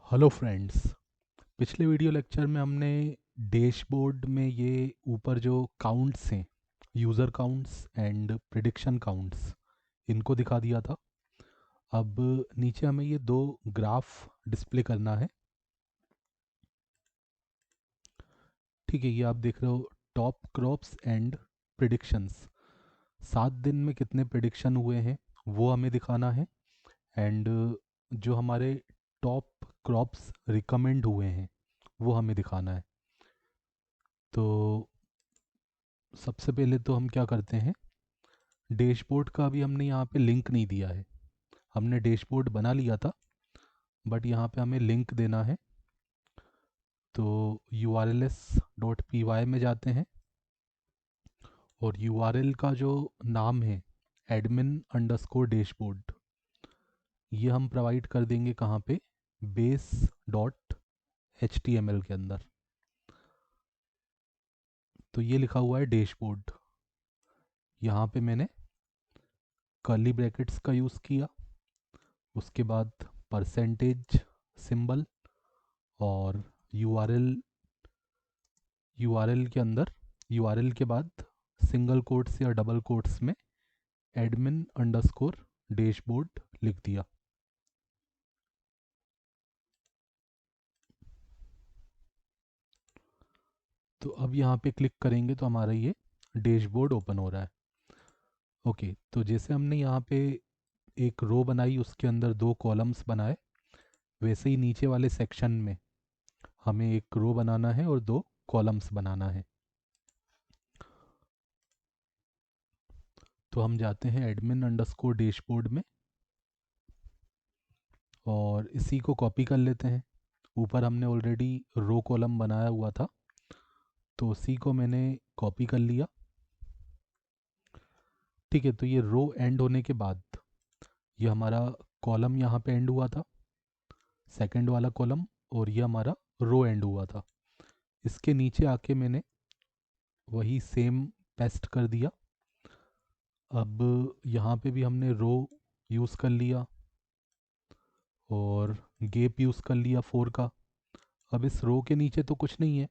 Hello friends. पिछले video lecture में हमने डैशबोर्ड में ये ऊपर जो काउंट्स हैं, user counts and prediction counts, इनको दिखा दिया था। अब नीचे हमें ये दो ग्राफ डिस्प्ले करना है। ठीक है, ये आप देख रहे हो, टॉप क्रॉप्स एंड प्रिडिक्शंस। 7 दिन में कितने प्रिडिक्शन हुए हैं वो हमें दिखाना है। एंड जो हमारे टॉप क्रॉप्स रिकमेंड हुए हैं वो हमें दिखाना है। तो सबसे पहले तो हम क्या करते हैं, डैशबोर्ड का अभी हमने यहाँ पे लिंक नहीं दिया है। हमने डैशबोर्ड बना लिया था बट यहाँ पे हमें लिंक देना है। तो urls.py में जाते हैं और url का जो नाम है admin_dashboard, ये हम प्रोवाइड कर देंगे कहाँ पे, base dot H T M L के अंदर। तो ये लिखा हुआ है डैशबोर्ड। यहाँ पे मैंने कर्ली ब्रैकेट्स का यूज़ किया, उसके बाद परसेंटेज सिंबल और यूआरएल, यूआरएल के अंदर, यूआरएल के बाद सिंगल कोट्स या डबल कोट्स में admin_dashboard लिख दिया। तो अब यहाँ पे क्लिक करेंगे तो हमारा ये डैशबोर्ड ओपन हो रहा है। ओके, तो जैसे हमने यहाँ पे एक रो बनाई, उसके अंदर दो कॉलम्स बनाए, वैसे ही नीचे वाले सेक्शन में हमें एक रो बनाना है और दो कॉलम्स बनाना है। तो हम जाते हैं admin_dashboard में और इसी को कॉपी कर लेते हैं। ऊपर हमने ऑलरेडी रो कॉलम बनाया हुआ था, तो उसी को मैंने कॉपी कर लिया। ठीक है, तो ये रो एंड होने के बाद ये हमारा कॉलम यहाँ पे एंड हुआ था, सेकंड वाला कॉलम, और ये हमारा रो एंड हुआ था। इसके नीचे आके मैंने वही सेम पेस्ट कर दिया। अब यहाँ पे भी हमने रो यूज़ कर लिया और गैप यूज़ कर लिया 4 का। अब इस रो के नीचे तो कुछ नहीं है,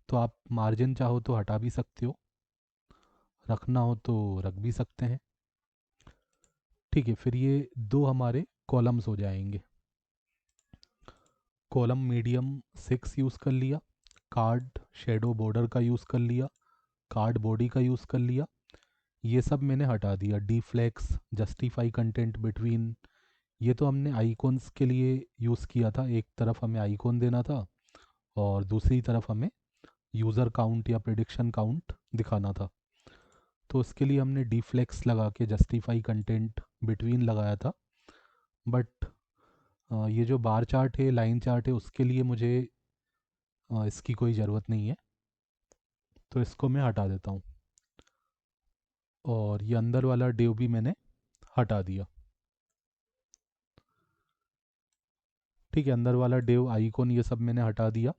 तो आप मार्जिन चाहो तो हटा भी सकते हो, रखना हो तो रख भी सकते हैं। ठीक है, फिर ये दो हमारे कॉलम्स हो जाएंगे। कॉलम मीडियम 6 यूज़ कर लिया, कार्ड शेडो बॉर्डर का यूज़ कर लिया, कार्ड बॉडी का यूज़ कर लिया। ये सब मैंने हटा दिया। डीफ्लेक्स, जस्टिफाई कंटेंट बिटवीन, ये तो हमने आइकॉन्स के लिए यूज़ किया था। एक तरफ हमें आइकॉन देना था और दूसरी तरफ हमें यूज़र काउंट या प्रिडिक्शन काउंट दिखाना था। तो उसके लिए हमने डीफ्लेक्स लगा के जस्टिफाई कंटेंट बिटवीन लगाया था। बट ये जो बार चार्ट है, लाइन चार्ट है, उसके लिए मुझे इसकी कोई ज़रूरत नहीं है, तो इसको मैं हटा देता हूँ। और ये अंदर वाला डिव भी मैंने हटा दिया। ठीक है, अंदर वाला डिव, आइकॉन, ये सब मैंने हटा दिया।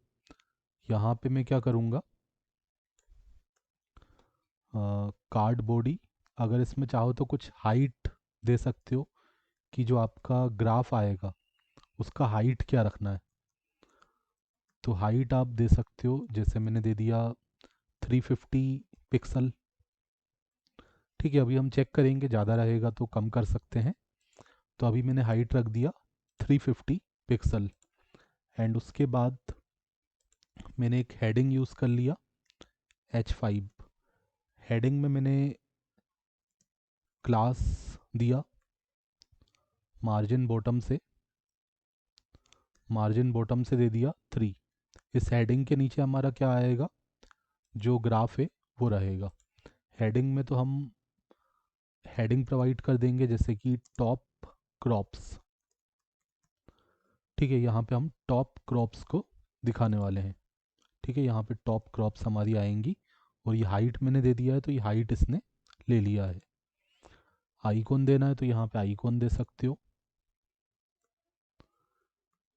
यहाँ पे मैं क्या करूँगा, कार्ड बॉडी, अगर इसमें चाहो तो कुछ हाइट दे सकते हो कि जो आपका ग्राफ आएगा उसका हाइट क्या रखना है। तो हाइट आप दे सकते हो, जैसे मैंने दे दिया 350 पिक्सल। ठीक है, अभी हम चेक करेंगे, ज़्यादा रहेगा तो कम कर सकते हैं। तो अभी मैंने हाइट रख दिया 350 पिक्सल। एंड उसके बाद मैंने एक हेडिंग यूज़ कर लिया H5। हेडिंग में मैंने क्लास दिया मार्जिन बॉटम से दे दिया 3। इस हेडिंग के नीचे हमारा क्या आएगा, जो ग्राफ है वो रहेगा। हेडिंग में तो हम हेडिंग प्रोवाइड कर देंगे जैसे कि टॉप क्रॉप्स। ठीक है, यहाँ पे हम टॉप क्रॉप्स को दिखाने वाले हैं। ठीक है, यहाँ पे टॉप क्रॉप्स हमारी आएंगी और ये हाइट मैंने दे दिया है, तो ये हाइट इसने ले लिया है। आइकॉन देना है तो यहाँ पे आइकॉन दे सकते हो।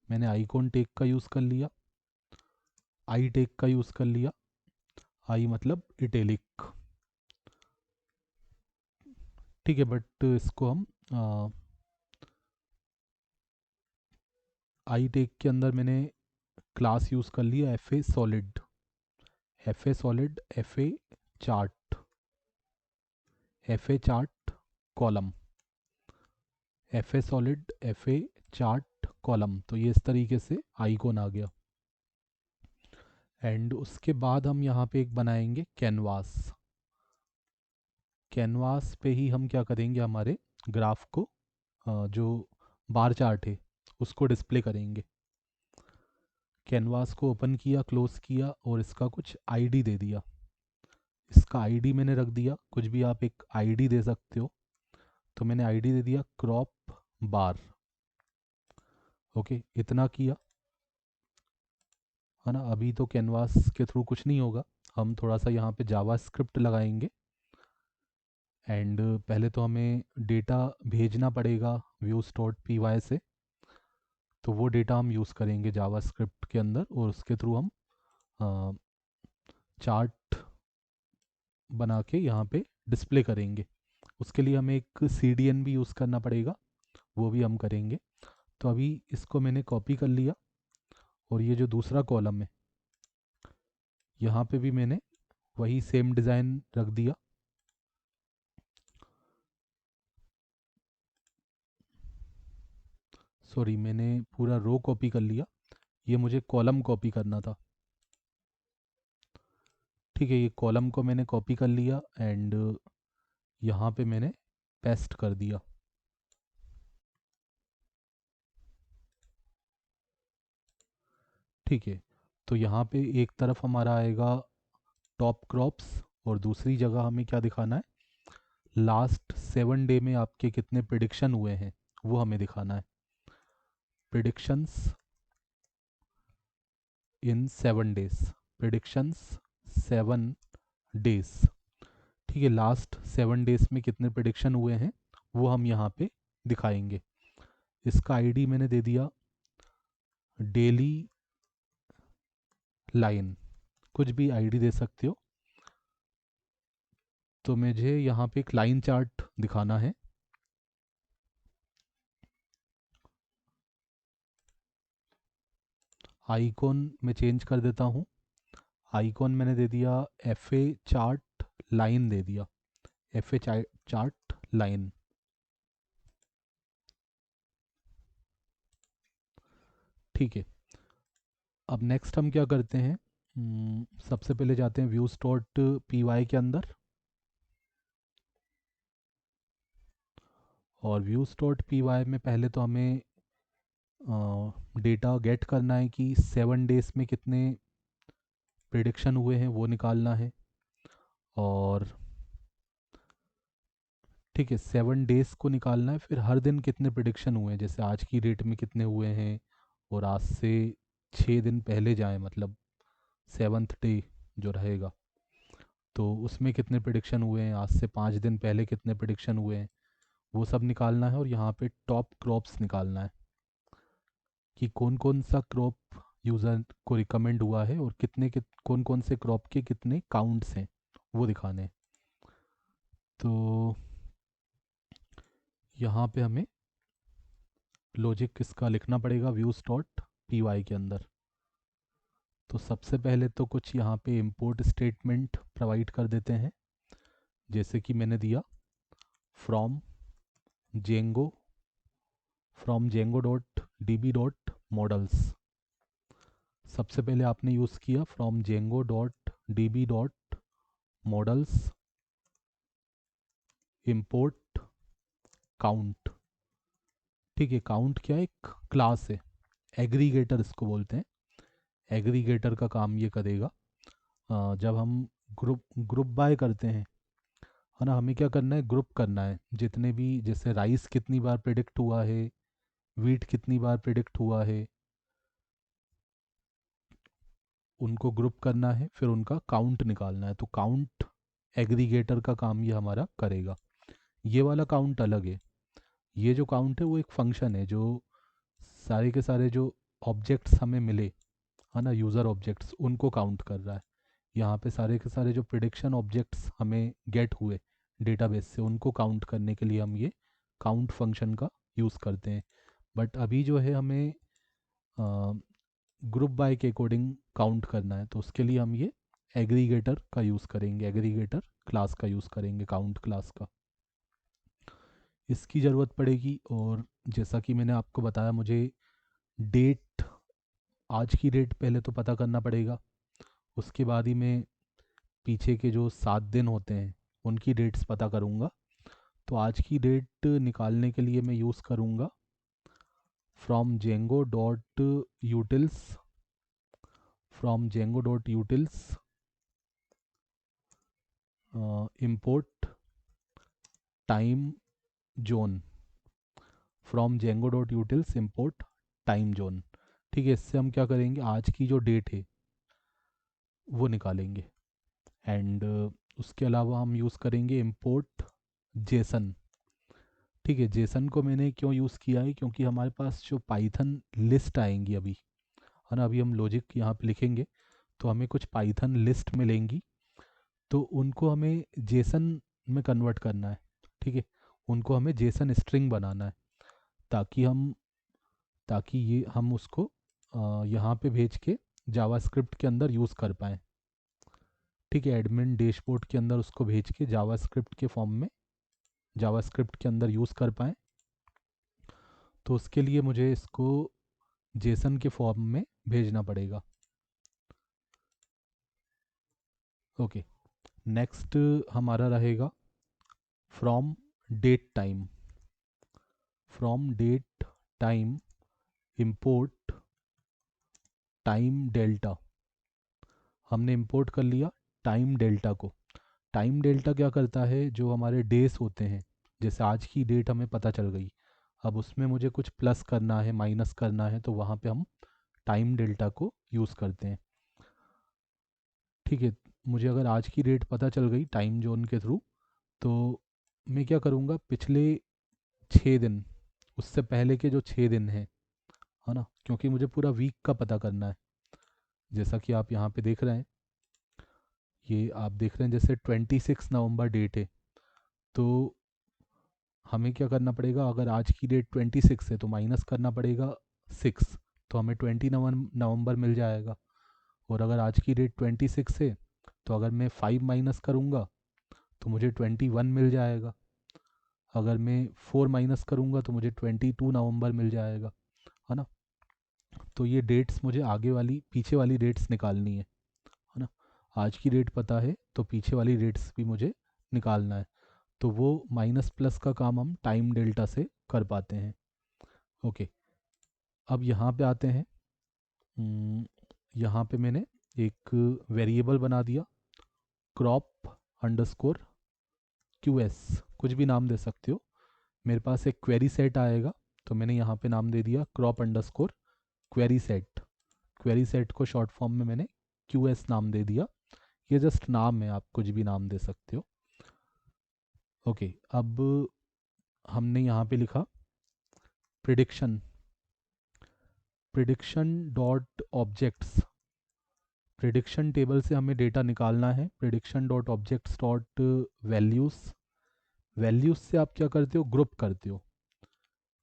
मैंने आइकॉन टेग का यूज़ कर लिया, आई टेग का यूज़ कर लिया। आई मतलब इटेलिक। ठीक है, बट इसको हम आई टेक के अंदर मैंने क्लास यूज़ कर लिया FA solid, FA chart, FA chart column, FA solid, FA chart column. तो ये इस तरीके से आइकॉन आ गया। एंड उसके बाद हम यहाँ पे एक बनाएंगे कैनवास। कैनवास पे ही हम क्या करेंगे, हमारे ग्राफ को जो बार चार्ट है उसको डिस्प्ले करेंगे। कैनवास को ओपन किया, क्लोज किया और इसका कुछ आईडी दे दिया। इसका आईडी मैंने रख दिया, कुछ भी आप एक आईडी दे सकते हो। तो मैंने आईडी दे दिया क्रॉप बार। ओके, इतना किया है ना। अभी तो कैनवास के थ्रू कुछ नहीं होगा, हम थोड़ा सा यहाँ पे जावा स्क्रिप्ट लगाएंगे। एंड पहले तो हमें डेटा भेजना पड़ेगा व्यूज डॉट पी वाई से। तो वो डेटा हम यूज़ करेंगे जावा स्क्रिप्ट के अंदर और उसके थ्रू हम चार्ट बना के यहाँ पे डिस्प्ले करेंगे। उसके लिए हमें एक CDN भी यूज़ करना पड़ेगा, वो भी हम करेंगे। तो अभी इसको मैंने कॉपी कर लिया और ये जो दूसरा कॉलम है यहाँ पे भी मैंने वही सेम डिज़ाइन रख दिया। सॉरी, मैंने पूरा रो कॉपी कर लिया, ये मुझे कॉलम कॉपी करना था। ठीक है, ये कॉलम को मैंने कॉपी कर लिया एंड यहाँ पे मैंने पेस्ट कर दिया। ठीक है, तो यहाँ पे एक तरफ हमारा आएगा टॉप क्रॉप्स और दूसरी जगह हमें क्या दिखाना है, लास्ट 7 डे में आपके कितने प्रिडिक्शन हुए हैं वो हमें दिखाना है। प्रिडिक्शंस इन 7 डेज, प्रिडिक्शंस 7 डेज। ठीक है, लास्ट 7 डेज में कितने प्रिडिक्शन हुए हैं वो हम यहाँ पे दिखाएंगे। इसका आईडी मैंने दे दिया डेली लाइन, कुछ भी आईडी दे सकते हो। तो मुझे यहाँ पे एक लाइन चार्ट दिखाना है। आइकॉन मैं चेंज कर देता हूँ, आइकॉन मैंने दे दिया FA चार्ट लाइन दे दिया, FA चार्ट लाइन। ठीक है, अब नेक्स्ट हम क्या करते हैं, सबसे पहले जाते हैं व्यूज डॉट पी वाई के अंदर और व्यूज डॉट पी वाई में पहले तो हमें डेटा गेट करना है कि 7 डेज में कितने प्रिडिक्शन हुए हैं वो निकालना है। और ठीक है, 7 डेज को निकालना है, फिर हर दिन कितने प्रिडिक्शन हुए हैं, जैसे आज की डेट में कितने हुए हैं और आज से 6 दिन पहले जाएं, मतलब 7th डे जो रहेगा तो उसमें कितने प्रिडिक्शन हुए हैं, आज से 5 दिन पहले कितने प्रिडिक्शन हुए हैं वो सब निकालना है। और यहाँ पे टॉप क्रॉप्स निकालना है कि कौन कौन सा क्रॉप यूज़र को रिकमेंड हुआ है और कौन कौन से क्रॉप के कितने काउंट्स हैं वो दिखाने हैं। तो यहाँ पे हमें लॉजिक किसका लिखना पड़ेगा व्यूज डॉट पी वाई के अंदर। तो सबसे पहले तो कुछ यहाँ पे इंपोर्ट स्टेटमेंट प्रोवाइड कर देते हैं, जैसे कि मैंने दिया from Django, from Django dot D B dot models. सबसे पहले आपने यूज़ किया from Django dot D B dot models import count. ठीक है, काउंट क्या है, एक क्लास है, एग्रीगेटर इसको बोलते हैं। एग्रीगेटर का काम ये करेगा, जब हम ग्रुप ग्रुप बाय करते हैं है ना, हमें क्या करना है, ग्रुप करना है जितने भी, जैसे राइस कितनी बार प्रिडिक्ट हुआ है, वीट कितनी बार प्रिडिक्ट हुआ है, उनको ग्रुप करना है, फिर उनका काउंट निकालना है। तो काउंट एग्रीगेटर का काम ये हमारा करेगा। ये वाला काउंट अलग है, ये जो काउंट है वो एक फंक्शन है जो सारे के सारे जो ऑब्जेक्ट्स हमें मिले है ना, यूज़र ऑब्जेक्ट्स, उनको काउंट कर रहा है। यहाँ पे सारे के सारे जो प्रिडिक्शन ऑब्जेक्ट्स हमें गेट हुए डेटाबेस से उनको काउंट करने के लिए हम ये काउंट फंक्शन का यूज़ करते हैं। बट अभी जो है हमें ग्रुप बाय के अकॉर्डिंग काउंट करना है, तो उसके लिए हम ये एग्रीगेटर का यूज़ करेंगे, एग्रीगेटर क्लास का यूज़ करेंगे, काउंट क्लास का, इसकी ज़रूरत पड़ेगी। और जैसा कि मैंने आपको बताया, मुझे डेट, आज की डेट पहले तो पता करना पड़ेगा, उसके बाद ही मैं पीछे के जो 7 दिन होते हैं उनकी डेट्स पता करूँगा। तो आज की डेट निकालने के लिए मैं यूज़ करूँगा from Django dot utils, from Django dot utils import time zone, from Django dot utils import time zone. ठीक है, इससे हम क्या करेंगे, आज की जो डेट है वो निकालेंगे। एंड उसके अलावा हम यूज़ करेंगे इम्पोर्ट जेसन। ठीक है, जेसन को मैंने क्यों यूज़ किया है, क्योंकि हमारे पास जो पाइथन लिस्ट आएंगी अभी, है ना, अभी हम लॉजिक यहाँ पे लिखेंगे तो हमें कुछ पाइथन लिस्ट मिलेंगी, तो उनको हमें जेसन में कन्वर्ट करना है। ठीक है, उनको हमें जेसन स्ट्रिंग बनाना है, ताकि हम, ताकि ये हम उसको यहाँ पे भेज के जावास्क्रिप्ट के अंदर यूज़ कर पाएँ। ठीक है, एडमिन डैशबोर्ड के अंदर उसको भेज के जावास्क्रिप्ट के फॉर्म में, जावास्क्रिप्ट के अंदर यूज़ कर पाएँ। तो उसके लिए मुझे इसको जेसन के फॉर्म में भेजना पड़ेगा। ओके, नेक्स्ट हमारा रहेगा from date time, from date time import time delta. हमने इंपोर्ट कर लिया टाइम डेल्टा को। टाइम डेल्टा क्या करता है, जो हमारे डेज होते हैं, जैसे आज की डेट हमें पता चल गई, अब उसमें मुझे कुछ प्लस करना है, माइनस करना है, तो वहाँ पे हम टाइम डेल्टा को यूज़ करते हैं। ठीक है, मुझे अगर आज की डेट पता चल गई टाइम जोन के थ्रू, तो मैं क्या करूँगा, पिछले 6 दिन, उससे पहले के जो 6 दिन हैं, है ना, क्योंकि मुझे पूरा वीक का पता करना है। जैसा कि आप यहाँ पे देख रहे हैं, ये आप देख रहे हैं जैसे 26 नवंबर डेट है, तो हमें क्या करना पड़ेगा, अगर आज की डेट 26 है तो माइनस करना पड़ेगा 6, तो हमें 20 नवंबर मिल जाएगा। और अगर आज की डेट 26 है तो अगर मैं 5 माइनस करूँगा तो मुझे 21 मिल जाएगा। अगर मैं 4 माइनस करूँगा तो मुझे 22 नवंबर मिल जाएगा, है ना। तो ये डेट्स मुझे आगे वाली, पीछे वाली डेट्स निकालनी है ना। आज की डेट पता है तो पीछे वाली डेट्स भी मुझे निकालना है, तो वो माइनस प्लस का काम हम टाइम डेल्टा से कर पाते हैं। ओके, अब यहाँ पे आते हैं। यहाँ पे मैंने एक वेरिएबल बना दिया, क्रॉप अंडरस्कोर क्यू एस, कुछ भी नाम दे सकते हो। मेरे पास एक क्वेरी सेट आएगा, तो मैंने यहाँ पे नाम दे दिया crop underscore query set. Query set को शॉर्ट फॉर्म में मैंने क्यू एस नाम दे दिया। ये जस्ट नाम है, आप कुछ भी नाम दे सकते हो। ओके, अब हमने यहाँ पे लिखा prediction, prediction dot objects, prediction table से हमें डेटा निकालना है। Prediction dot objects dot values, values से आप क्या करते हो, ग्रुप करते हो,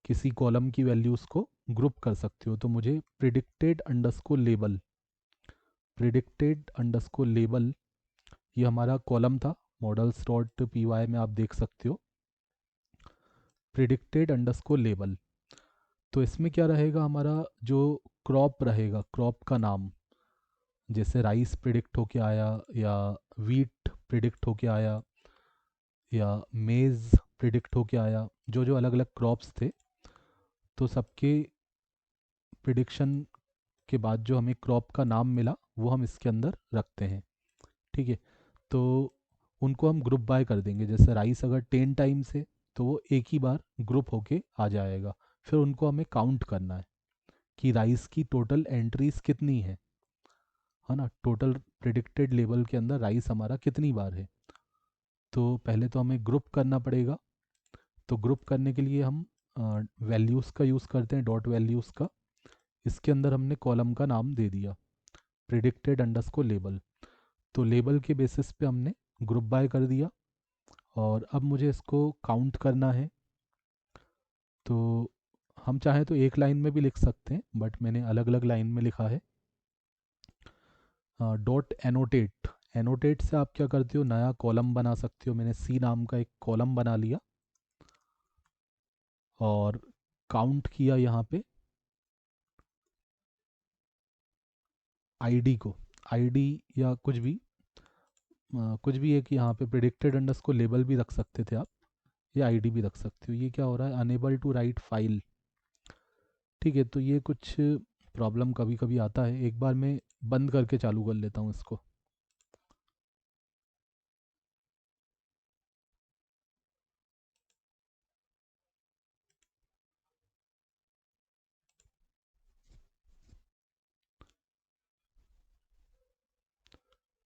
किसी कॉलम की वैल्यूज़ को ग्रुप कर सकते हो। तो मुझे predicted underscore label, predicted underscore label, ये हमारा कॉलम था, मॉडल्स डॉट पी वाई में आप देख सकते हो, प्रिडिक्टेड अंडरस्कोर लेबल। तो इसमें क्या रहेगा, हमारा जो क्रॉप रहेगा, क्रॉप का नाम, जैसे राइस प्रिडिक्ट होके आया, या वीट प्रिडिक्ट होके आया, या मेज़ प्रिडिक्ट होके आया, जो जो अलग अलग क्रॉप्स थे, तो सबके प्रिडिक्शन के बाद जो हमें क्रॉप का नाम मिला वो हम इसके अंदर रखते हैं। ठीक है, तो उनको हम ग्रुप बाय कर देंगे। जैसे राइस अगर 10 टाइम्स है तो वो एक ही बार ग्रुप होके आ जाएगा। फिर उनको हमें काउंट करना है कि राइस की टोटल एंट्रीज कितनी है ना, टोटल प्रिडिक्टेड लेवल के अंदर राइस हमारा कितनी बार है। तो पहले तो हमें ग्रुप करना पड़ेगा। तो ग्रुप करने के लिए हम वैल्यूज़ का यूज़ करते हैं, डॉट वैल्यूज़ का। इसके अंदर हमने कॉलम का नाम दे दिया प्रिडिक्टेड अंडरस्कोर लेबल। तो लेबल के बेसिस पे हमने ग्रुप बाय कर दिया, और अब मुझे इसको काउंट करना है। तो हम चाहें तो एक लाइन में भी लिख सकते हैं, बट मैंने अलग अलग लाइन में लिखा है। डॉट एनोटेट, एनोटेट से आप क्या करते हो, नया कॉलम बना सकते हो। मैंने सी नाम का एक कॉलम बना लिया और काउंट किया यहाँ पे आईडी को, आईडी या कुछ भी, कुछ भी एक यहाँ पे प्रिडिक्टेड अंडरस्कोर लेबल भी रख सकते थे आप, या आईडी भी रख सकते हो। ये क्या हो रहा है, अनेबल टू राइट फाइल। ठीक है, तो ये कुछ प्रॉब्लम कभी कभी आता है। एक बार मैं बंद करके चालू कर लेता हूँ इसको।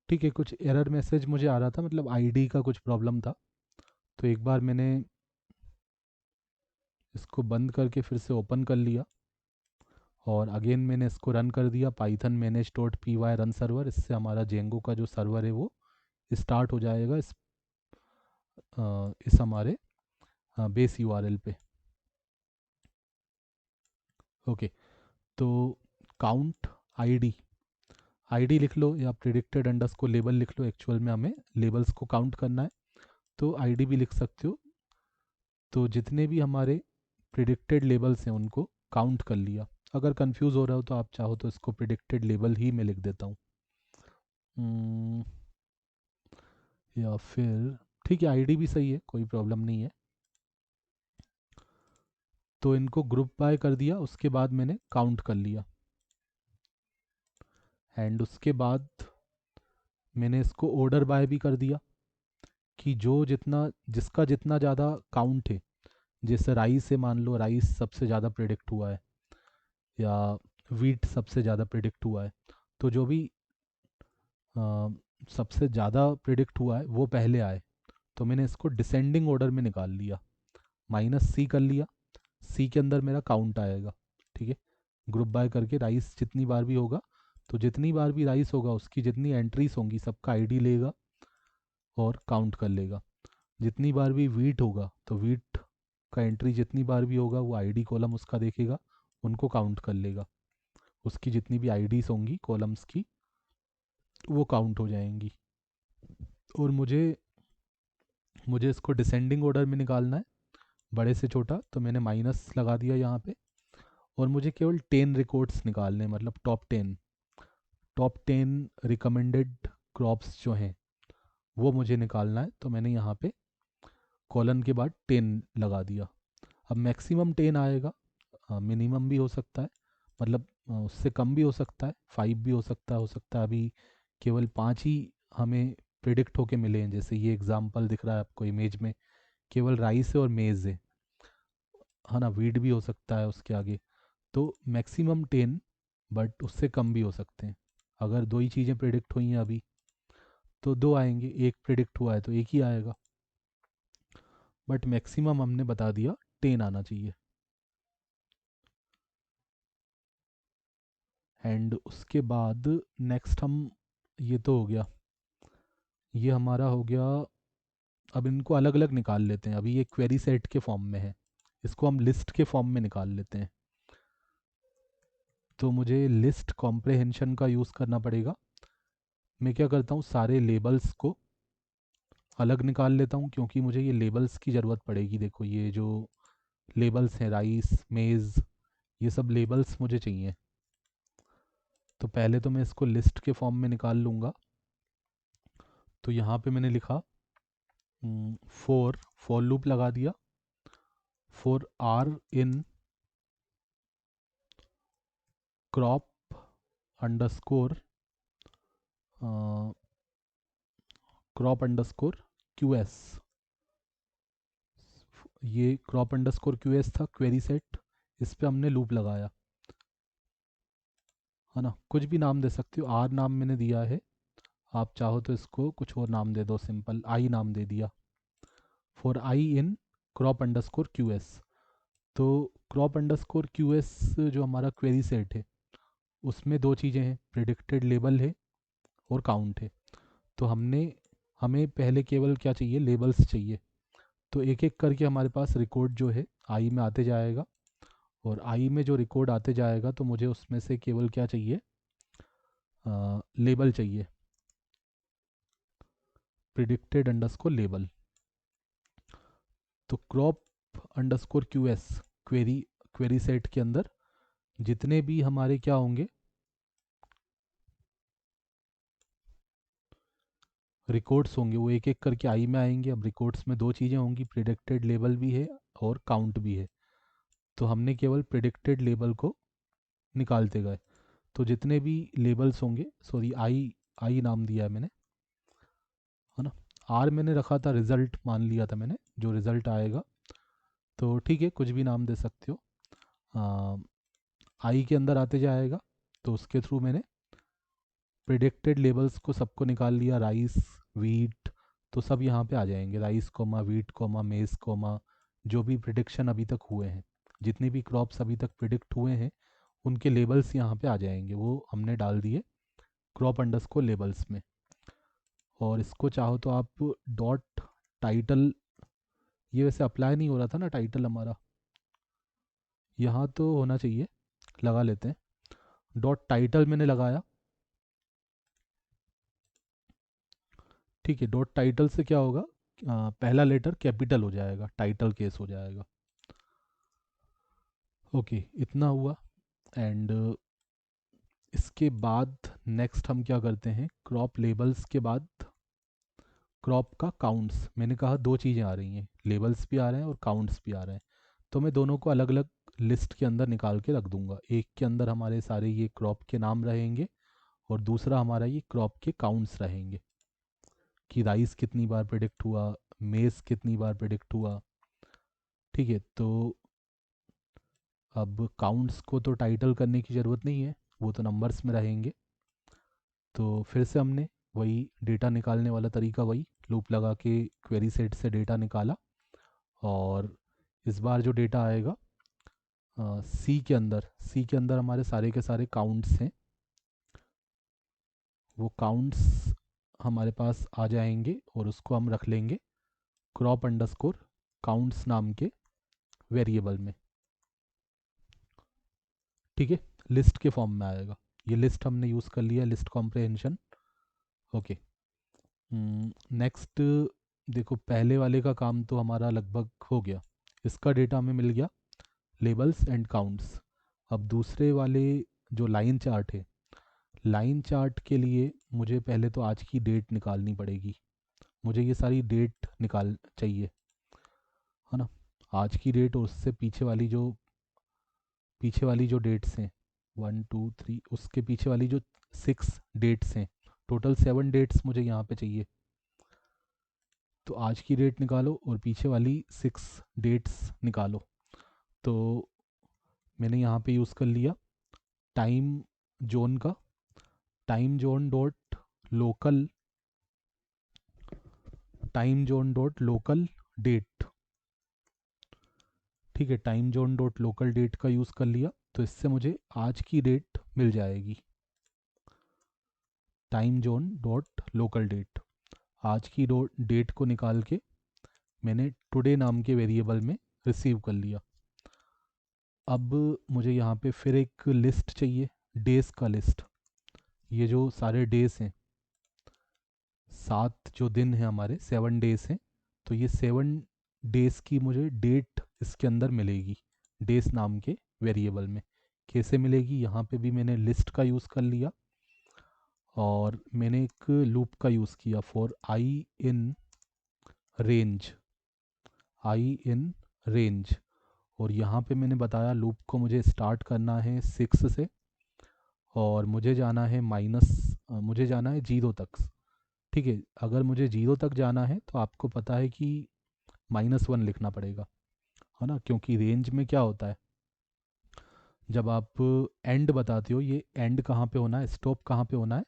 ठीक है, कुछ एरर मैसेज मुझे आ रहा था, मतलब आईडी का कुछ प्रॉब्लम था। तो एक बार मैंने इसको बंद करके फिर से ओपन कर लिया और अगेन मैंने इसको रन कर दिया, Python manage dot P Y run server. इससे हमारा जेंगो का जो सर्वर है वो स्टार्ट हो जाएगा इस हमारे बेस यूआरएल पे। ओके, तो काउंट आईडी, आईडी लिख लो या प्रिडिक्टेड अंडरस्कोर लेबल लिख लो। एक्चुअल में हमें लेबल्स को काउंट करना है, तो आईडी भी लिख सकते हो। तो जितने भी हमारे प्रिडिक्टेड लेबल्स हैं उनको काउंट कर लिया। अगर कंफ्यूज हो रहा हो तो आप चाहो तो इसको प्रिडिक्टेड लेबल ही मैं लिख देता हूँ। या फिर ठीक है, आईडी भी सही है, कोई प्रॉब्लम नहीं है। तो इनको ग्रुप बाय कर दिया, उसके बाद मैंने काउंट कर लिया एंड उसके बाद मैंने इसको ऑर्डर बाय भी कर दिया कि जो जितना जिसका जितना ज़्यादा काउंट है, जैसे राइस है, मान लो राइस सबसे ज़्यादा प्रिडिक्ट हुआ है या वीट सबसे ज़्यादा प्रिडिक्ट हुआ है, तो जो भी अ, सबसे ज़्यादा प्रिडिक्ट हुआ है वो पहले आए। तो मैंने इसको डिसेंडिंग ऑर्डर में निकाल लिया, माइनस सी कर लिया। सी के अंदर मेरा काउंट आएगा। ठीक है, ग्रुप बाय करके राइस जितनी बार भी होगा, तो जितनी बार भी राइस होगा उसकी जितनी एंट्रीज होंगी सबका आईडी लेगा और काउंट कर लेगा। जितनी बार भी वीट होगा तो वीट का एंट्री जितनी बार भी होगा वो आईडी कॉलम उसका देखेगा, उनको काउंट कर लेगा। उसकी जितनी भी आईडीज होंगी कॉलम्स की वो काउंट हो जाएंगी। और मुझे मुझे इसको डिसेंडिंग ऑर्डर में निकालना है, बड़े से छोटा, तो मैंने माइनस लगा दिया यहाँ पे। और मुझे केवल 10 रिकॉर्ड्स निकालने हैं, मतलब टॉप टेन रिकमेंडेड क्रॉप्स जो हैं वो मुझे निकालना है। तो मैंने यहाँ पे कॉलन के बाद 10 लगा दिया। अब मैक्सिमम 10 आएगा, मिनिमम भी हो सकता है, मतलब उससे कम भी हो सकता है, 5 भी हो सकता है अभी केवल 5 ही हमें प्रिडिक्ट होके मिले हैं। जैसे ये एग्जांपल दिख रहा है आपको इमेज में, केवल राइस है और मेज़ है ना, वीट भी हो सकता है उसके आगे। तो मैक्सिमम 10, बट उससे कम भी हो सकते हैं। अगर दो ही चीज़ें प्रिडिक्ट हुई हैं अभी तो दो आएंगे, एक प्रिडिक्ट हुआ है तो एक ही आएगा, बट मैक्सिमम हमने बता दिया 10 आना चाहिए। एंड उसके बाद नेक्स्ट हम, ये तो हो गया, ये हमारा हो गया। अब इनको अलग अलग निकाल लेते हैं। अभी ये क्वेरी सेट के फॉर्म में है, इसको हम लिस्ट के फॉर्म में निकाल लेते हैं। तो मुझे लिस्ट कॉम्प्रेहेंशन का यूज़ करना पड़ेगा। मैं क्या करता हूँ, सारे लेबल्स को अलग निकाल लेता हूँ, क्योंकि मुझे ये लेबल्स की ज़रूरत पड़ेगी। देखो ये जो लेबल्स हैं, राइस, मेज़, ये सब लेबल्स मुझे चाहिए। तो पहले तो मैं इसको लिस्ट के फॉर्म में निकाल लूँगा। तो यहाँ पे मैंने लिखा फॉर लूप लगा दिया, for r in crop underscore Q S. ये क्रॉप अंडरस्कोर क्यू एस था क्वेरी सेट, इस पे हमने लूप लगाया, है ना। कुछ भी नाम दे सकते हो, आर नाम मैंने दिया है, आप चाहो तो इसको कुछ और नाम दे दो, सिंपल आई नाम दे दिया। For I in crop underscore Q S. तो क्रॉप अंडरस्कोर क्यू एस जो हमारा क्वेरी सेट है उसमें दो चीज़ें हैं, प्रिडिक्टेड लेबल है और काउंट है। तो हमें पहले केवल क्या चाहिए, लेबल्स चाहिए। तो एक एक करके हमारे पास रिकॉर्ड जो है आई में आते जाएगा और आई में जो रिकॉर्ड आते जाएगा तो मुझे उसमें से केवल क्या चाहिए, लेबल चाहिए, प्रिडिक्टेड अंडरस्कोर लेबल। तो crop underscore Q S query query set के अंदर जितने भी हमारे क्या होंगे, रिकॉर्ड्स होंगे, वो एक एक करके आई में आएंगे। अब रिकॉर्ड्स में दो चीज़ें होंगी, प्रिडिक्टेड लेबल भी है और काउंट भी है। तो हमने केवल प्रिडिक्टेड लेबल को निकालते गए। तो जितने भी लेबल्स होंगे, सॉरी आई आई नाम दिया है मैंने, है ना। आर मैंने रखा था, रिज़ल्ट मान लिया था मैंने, जो रिज़ल्ट आएगा। तो ठीक है, कुछ भी नाम दे सकते हो। आई के अंदर आते जाएगा, तो उसके थ्रू मैंने प्रिडिक्टेड लेबल्स को सबको निकाल लिया। राइस, वीट, तो सब यहाँ पे आ जाएंगे, राइस कोमा वीट कोमा मेज़ कोमा, जो भी प्रिडिक्शन अभी तक हुए हैं, जितनी भी क्रॉप्स अभी तक प्रिडिक्ट हुए हैं, उनके लेबल्स यहाँ पे आ जाएंगे। वो हमने डाल दिए क्रॉप अंडरस्कोर लेबल्स में। और इसको चाहो तो आप डॉट टाइटल, ये वैसे अप्लाई नहीं हो रहा था ना टाइटल हमारा, यहाँ तो होना चाहिए, लगा लेते हैं। डॉट टाइटल मैंने लगाया, ठीक है। डॉट टाइटल से क्या होगा, पहला लेटर कैपिटल हो जाएगा, टाइटल केस हो जाएगा। ओके, इतना हुआ। एंड इसके बाद नेक्स्ट हम क्या करते हैं, क्रॉप लेबल्स के बाद क्रॉप का काउंट्स। मैंने कहा दो चीज़ें आ रही हैं, लेबल्स भी आ रहे हैं और काउंट्स भी आ रहे हैं। तो मैं दोनों को अलग अलग लिस्ट के अंदर निकाल के रख दूंगा। एक के अंदर हमारे सारे ये क्रॉप के नाम रहेंगे और दूसरा हमारा ये क्रॉप के काउंट्स रहेंगे, कि राइस कितनी बार प्रिडिक्ट हुआ, मेज़ कितनी बार प्रिडिक्ट हुआ, ठीक है। तो अब काउंट्स को तो टाइटल करने की ज़रूरत नहीं है, वो तो नंबर्स में रहेंगे। तो फिर से हमने वही डेटा निकालने वाला तरीका, वही लूप लगा के क्वेरी सेट से डेटा निकाला। और इस बार जो डेटा आएगा सी के अंदर हमारे सारे के सारे काउंट्स हैं। वो काउंट्स हमारे पास आ जाएंगे और उसको हम रख लेंगे क्रॉप अंडरस्कोर काउंट्स नाम के वेरिएबल में, ठीक है। लिस्ट के फॉर्म में आएगा। ये लिस्ट हमने यूज़ कर लिया, लिस्ट कॉम्प्रहेंशन। ओके, नेक्स्ट देखो, पहले वाले का काम तो हमारा लगभग हो गया, इसका डेटा हमें मिल गया, लेबल्स एंड काउंट्स। अब दूसरे वाले जो लाइन चार्ट है, लाइन चार्ट के लिए मुझे पहले तो आज की डेट निकालनी पड़ेगी। मुझे ये सारी डेट निकाल चाहिए, है ना। आज की डेट और उससे पीछे वाली जो डेट्स हैं, 1 2 3, उसके पीछे वाली जो 6 डेट्स हैं, टोटल 7 डेट्स मुझे यहाँ पे चाहिए। तो आज की डेट निकालो और पीछे वाली 6 डेट्स निकालो। तो मैंने यहाँ पे यूज़ कर लिया टाइम जोन का, time zone dot local, time zone dot local date, ठीक है। Time zone dot local date का यूज़ कर लिया, तो इससे मुझे आज की डेट मिल जाएगी। Time zone dot local date, आज की डेट को निकाल के मैंने टुडे नाम के वेरिएबल में रिसीव कर लिया। अब मुझे यहाँ पे फिर एक लिस्ट चाहिए, डेज़ का लिस्ट। ये जो सारे डेज़ हैं, 7 जो दिन हैं हमारे, 7 डेज़ हैं। तो ये 7 डेज़ की मुझे डेट इसके अंदर मिलेगी, डेज़ नाम के वेरिएबल में। कैसे मिलेगी, यहाँ पे भी मैंने लिस्ट का यूज़ कर लिया और मैंने एक लूप का यूज़ किया, for I in range, I in range. और यहाँ पे मैंने बताया लूप को मुझे स्टार्ट करना है 6 से और मुझे जाना है मुझे जाना है 0 तक, ठीक है। अगर मुझे 0 तक जाना है तो आपको पता है कि -1 लिखना पड़ेगा, है ना। क्योंकि रेंज में क्या होता है, जब आप एंड बताते हो, ये एंड कहाँ पे होना है, स्टॉप कहाँ पे होना है,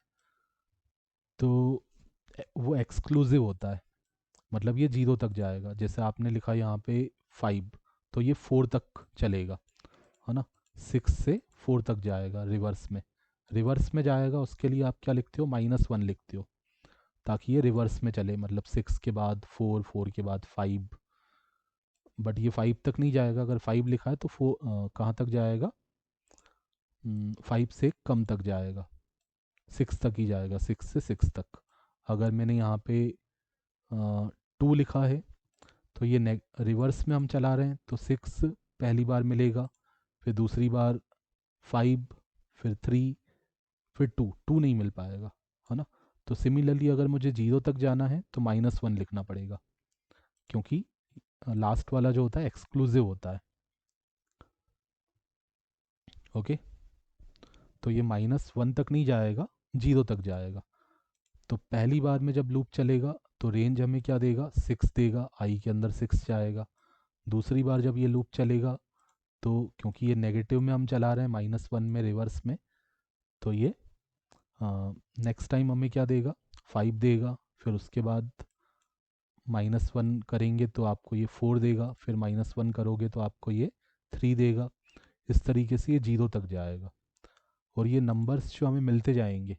तो वो एक्सक्लूसिव होता है। मतलब ये 0 तक जाएगा, जैसे आपने लिखा यहाँ पे 5, तो ये 4 तक चलेगा, है ना। 6 से 4 तक जाएगा रिवर्स में। रिवर्स में जाएगा उसके लिए आप क्या लिखते हो, -1 लिखते हो, ताकि ये रिवर्स में चले। मतलब 6 के बाद 4, 4 के बाद 5, बट ये 5 तक नहीं जाएगा। अगर 5 लिखा है तो कहाँ तक जाएगा, 5 से कम तक जाएगा, 6 तक ही जाएगा, 6 से 6 तक। अगर मैंने यहाँ पे 2 लिखा है तो ये रिवर्स में हम चला रहे हैं, तो 6 पहली बार मिलेगा, फिर दूसरी बार 5, फिर 3, फिर 2, 2 नहीं मिल पाएगा, है ना। तो सिमिलरली अगर मुझे 0 तक जाना है तो -1 लिखना पड़ेगा, क्योंकि लास्ट वाला जो होता है एक्सक्लूसिव होता है। ओके, तो ये -1 तक नहीं जाएगा, 0 तक जाएगा। तो पहली बार में जब लूप चलेगा तो रेंज हमें क्या देगा, 6 देगा, आई के अंदर 6 जाएगा। दूसरी बार जब ये लूप चलेगा तो क्योंकि ये नेगेटिव में हम चला रहे हैं, -1 में रिवर्स में, तो ये नेक्स्ट टाइम हमें क्या देगा, 5 देगा। फिर उसके बाद -1 करेंगे तो आपको ये 4 देगा, फिर -1 करोगे तो आपको ये 3 देगा। इस तरीके से ये 0 तक जाएगा। और ये नंबर्स जो हमें मिलते जाएंगे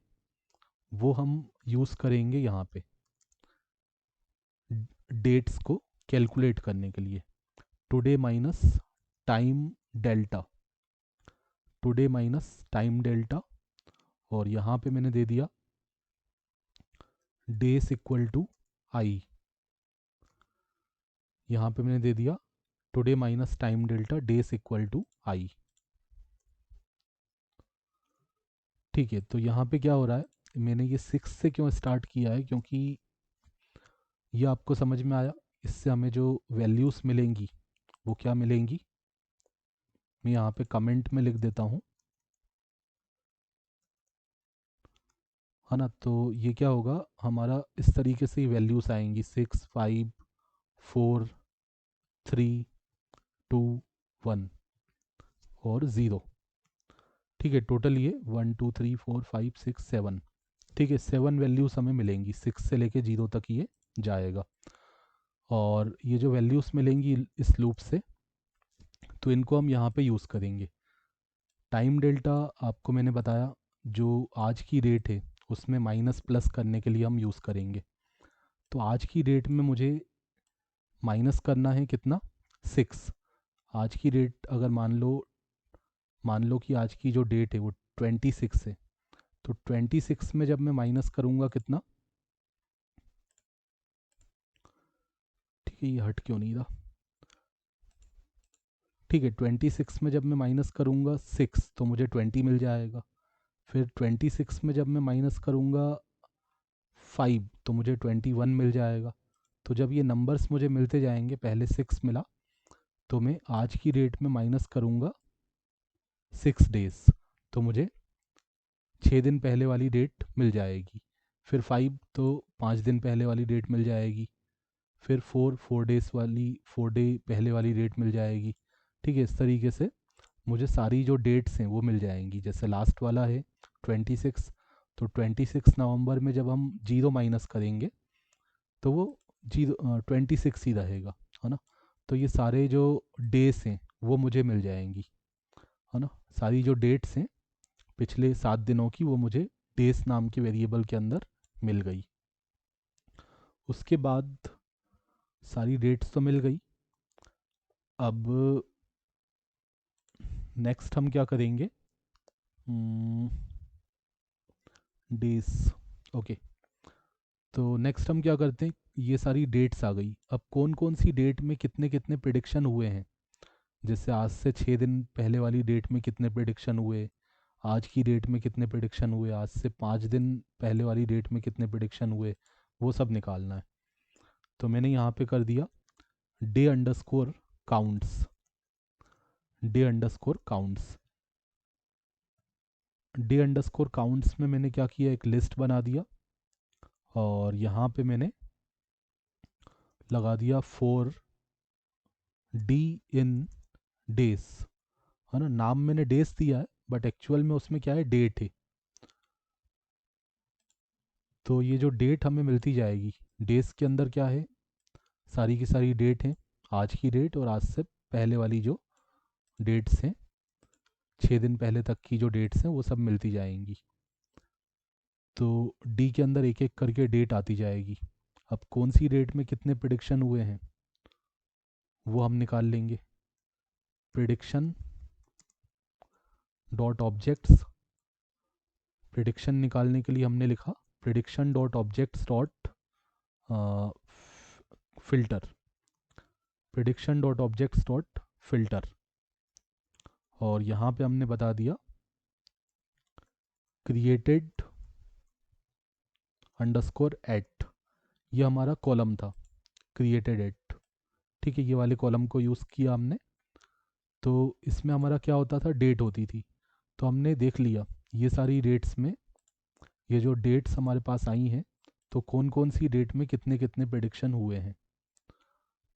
वो हम यूज़ करेंगे यहाँ पे डेट्स को कैलकुलेट करने के लिए। Today minus time delta, today minus time delta, और यहाँ पे मैंने दे दिया डेज इक्वल टू आई। यहाँ पे मैंने दे दिया today minus time delta days equal to I. ठीक है, तो यहाँ पे क्या हो रहा है, मैंने ये 6 से क्यों स्टार्ट किया है, क्योंकि ये आपको समझ में आया, इससे हमें जो वैल्यूज़ मिलेंगी वो क्या मिलेंगी, मैं यहाँ पे कमेंट में लिख देता हूँ, है ना। तो ये क्या होगा, हमारा इस तरीके से वैल्यूज़ आएंगी, 6, 5, 4, 3, 2, 1 और 0। ठीक है, टोटल ये 1, 2, 3, 4, 5, 6, 7। ठीक है, 7 वैल्यूज़ हमें मिलेंगी, 6 से लेके 0 तक ये जाएगा। और ये जो वैल्यूज़ मिलेंगी इस लूप से, तो इनको हम यहाँ पे यूज़ करेंगे। टाइम डेल्टा आपको मैंने बताया, जो आज की रेट है उसमें माइनस प्लस करने के लिए हम यूज़ करेंगे। तो आज की डेट में मुझे माइनस करना है कितना, 6। आज की डेट अगर मान लो कि आज की जो डेट है वो 26 है, तो 26 में जब मैं माइनस करूँगा कितना, ठीक है ये हट क्यों नहीं रहा, ठीक है 26 में जब मैं माइनस करूँगा 6 तो मुझे 20 मिल जाएगा। फिर 26 में जब मैं माइनस करूँगा 5 तो मुझे 21 मिल जाएगा। तो जब ये नंबर्स मुझे मिलते जाएंगे, पहले 6 मिला तो मैं आज की डेट में माइनस करूँगा 6 डेज, तो मुझे 6 दिन पहले वाली डेट मिल जाएगी। फिर 5 तो 5 दिन पहले वाली डेट मिल जाएगी। फिर 4 डेज वाली 4 डे पहले वाली डेट मिल जाएगी। ठीक है, इस तरीके से मुझे सारी जो डेट्स हैं वो मिल जाएंगी। जैसे लास्ट वाला है 26, तो 26 नवंबर में जब हम 0 माइनस करेंगे तो वो 26 ही रहेगा, है ना। तो ये सारे जो डेज हैं वो मुझे मिल जाएंगी, है ना। सारी जो डेट्स हैं पिछले 7 दिनों की वो मुझे डेज नाम के वेरिएबल के अंदर मिल गई। उसके बाद सारी डेट्स तो मिल गई। अब नेक्स्ट हम क्या करेंगे, डेज, ओके। तो नेक्स्ट हम क्या करते हैं, ये सारी डेट्स आ गई। अब कौन कौन सी डेट में कितने कितने प्रिडिक्शन हुए हैं, जैसे आज से 6 दिन पहले वाली डेट में कितने प्रिडिक्शन हुए, आज की डेट में कितने प्रिडिक्शन हुए, आज से 5 दिन पहले वाली डेट में कितने प्रिडिक्शन हुए, वो सब निकालना है। तो मैंने यहाँ पे कर दिया day underscore counts, day underscore counts. Day underscore counts में मैंने क्या किया, एक लिस्ट बना दिया और यहाँ पे मैंने लगा दिया फॉर डी इन डेज, है ना। नाम मैंने डेज दिया है बट एक्चुअल में उसमें क्या है, डेट है। तो ये जो डेट हमें मिलती जाएगी, डेज के अंदर क्या है, सारी की सारी डेट हैं, आज की डेट और आज से पहले वाली जो डेट्स हैं, 6 दिन पहले तक की जो डेट्स हैं वो सब मिलती जाएंगी। तो डी के अंदर एक एक करके डेट आती जाएगी। अब कौन सी डेट में कितने प्रिडिक्शन हुए हैं, वो हम निकाल लेंगे। प्रिडिक्शन डॉट ऑब्जेक्ट्स, प्रिडिक्शन निकालने के लिए हमने लिखा prediction dot objects dot filter, prediction dot objects dot filter, और यहाँ पे हमने बता दिया क्रिएटेड अंडरस्कोर एट, ये हमारा कॉलम था क्रिएटेड एट। ठीक है, ये वाले कॉलम को यूज़ किया हमने। तो इसमें हमारा क्या होता था, डेट होती थी। तो हमने देख लिया ये सारी डेट्स में, ये जो डेट्स हमारे पास आई हैं, तो कौन कौन सी डेट में कितने कितने प्रिडिक्शन हुए हैं।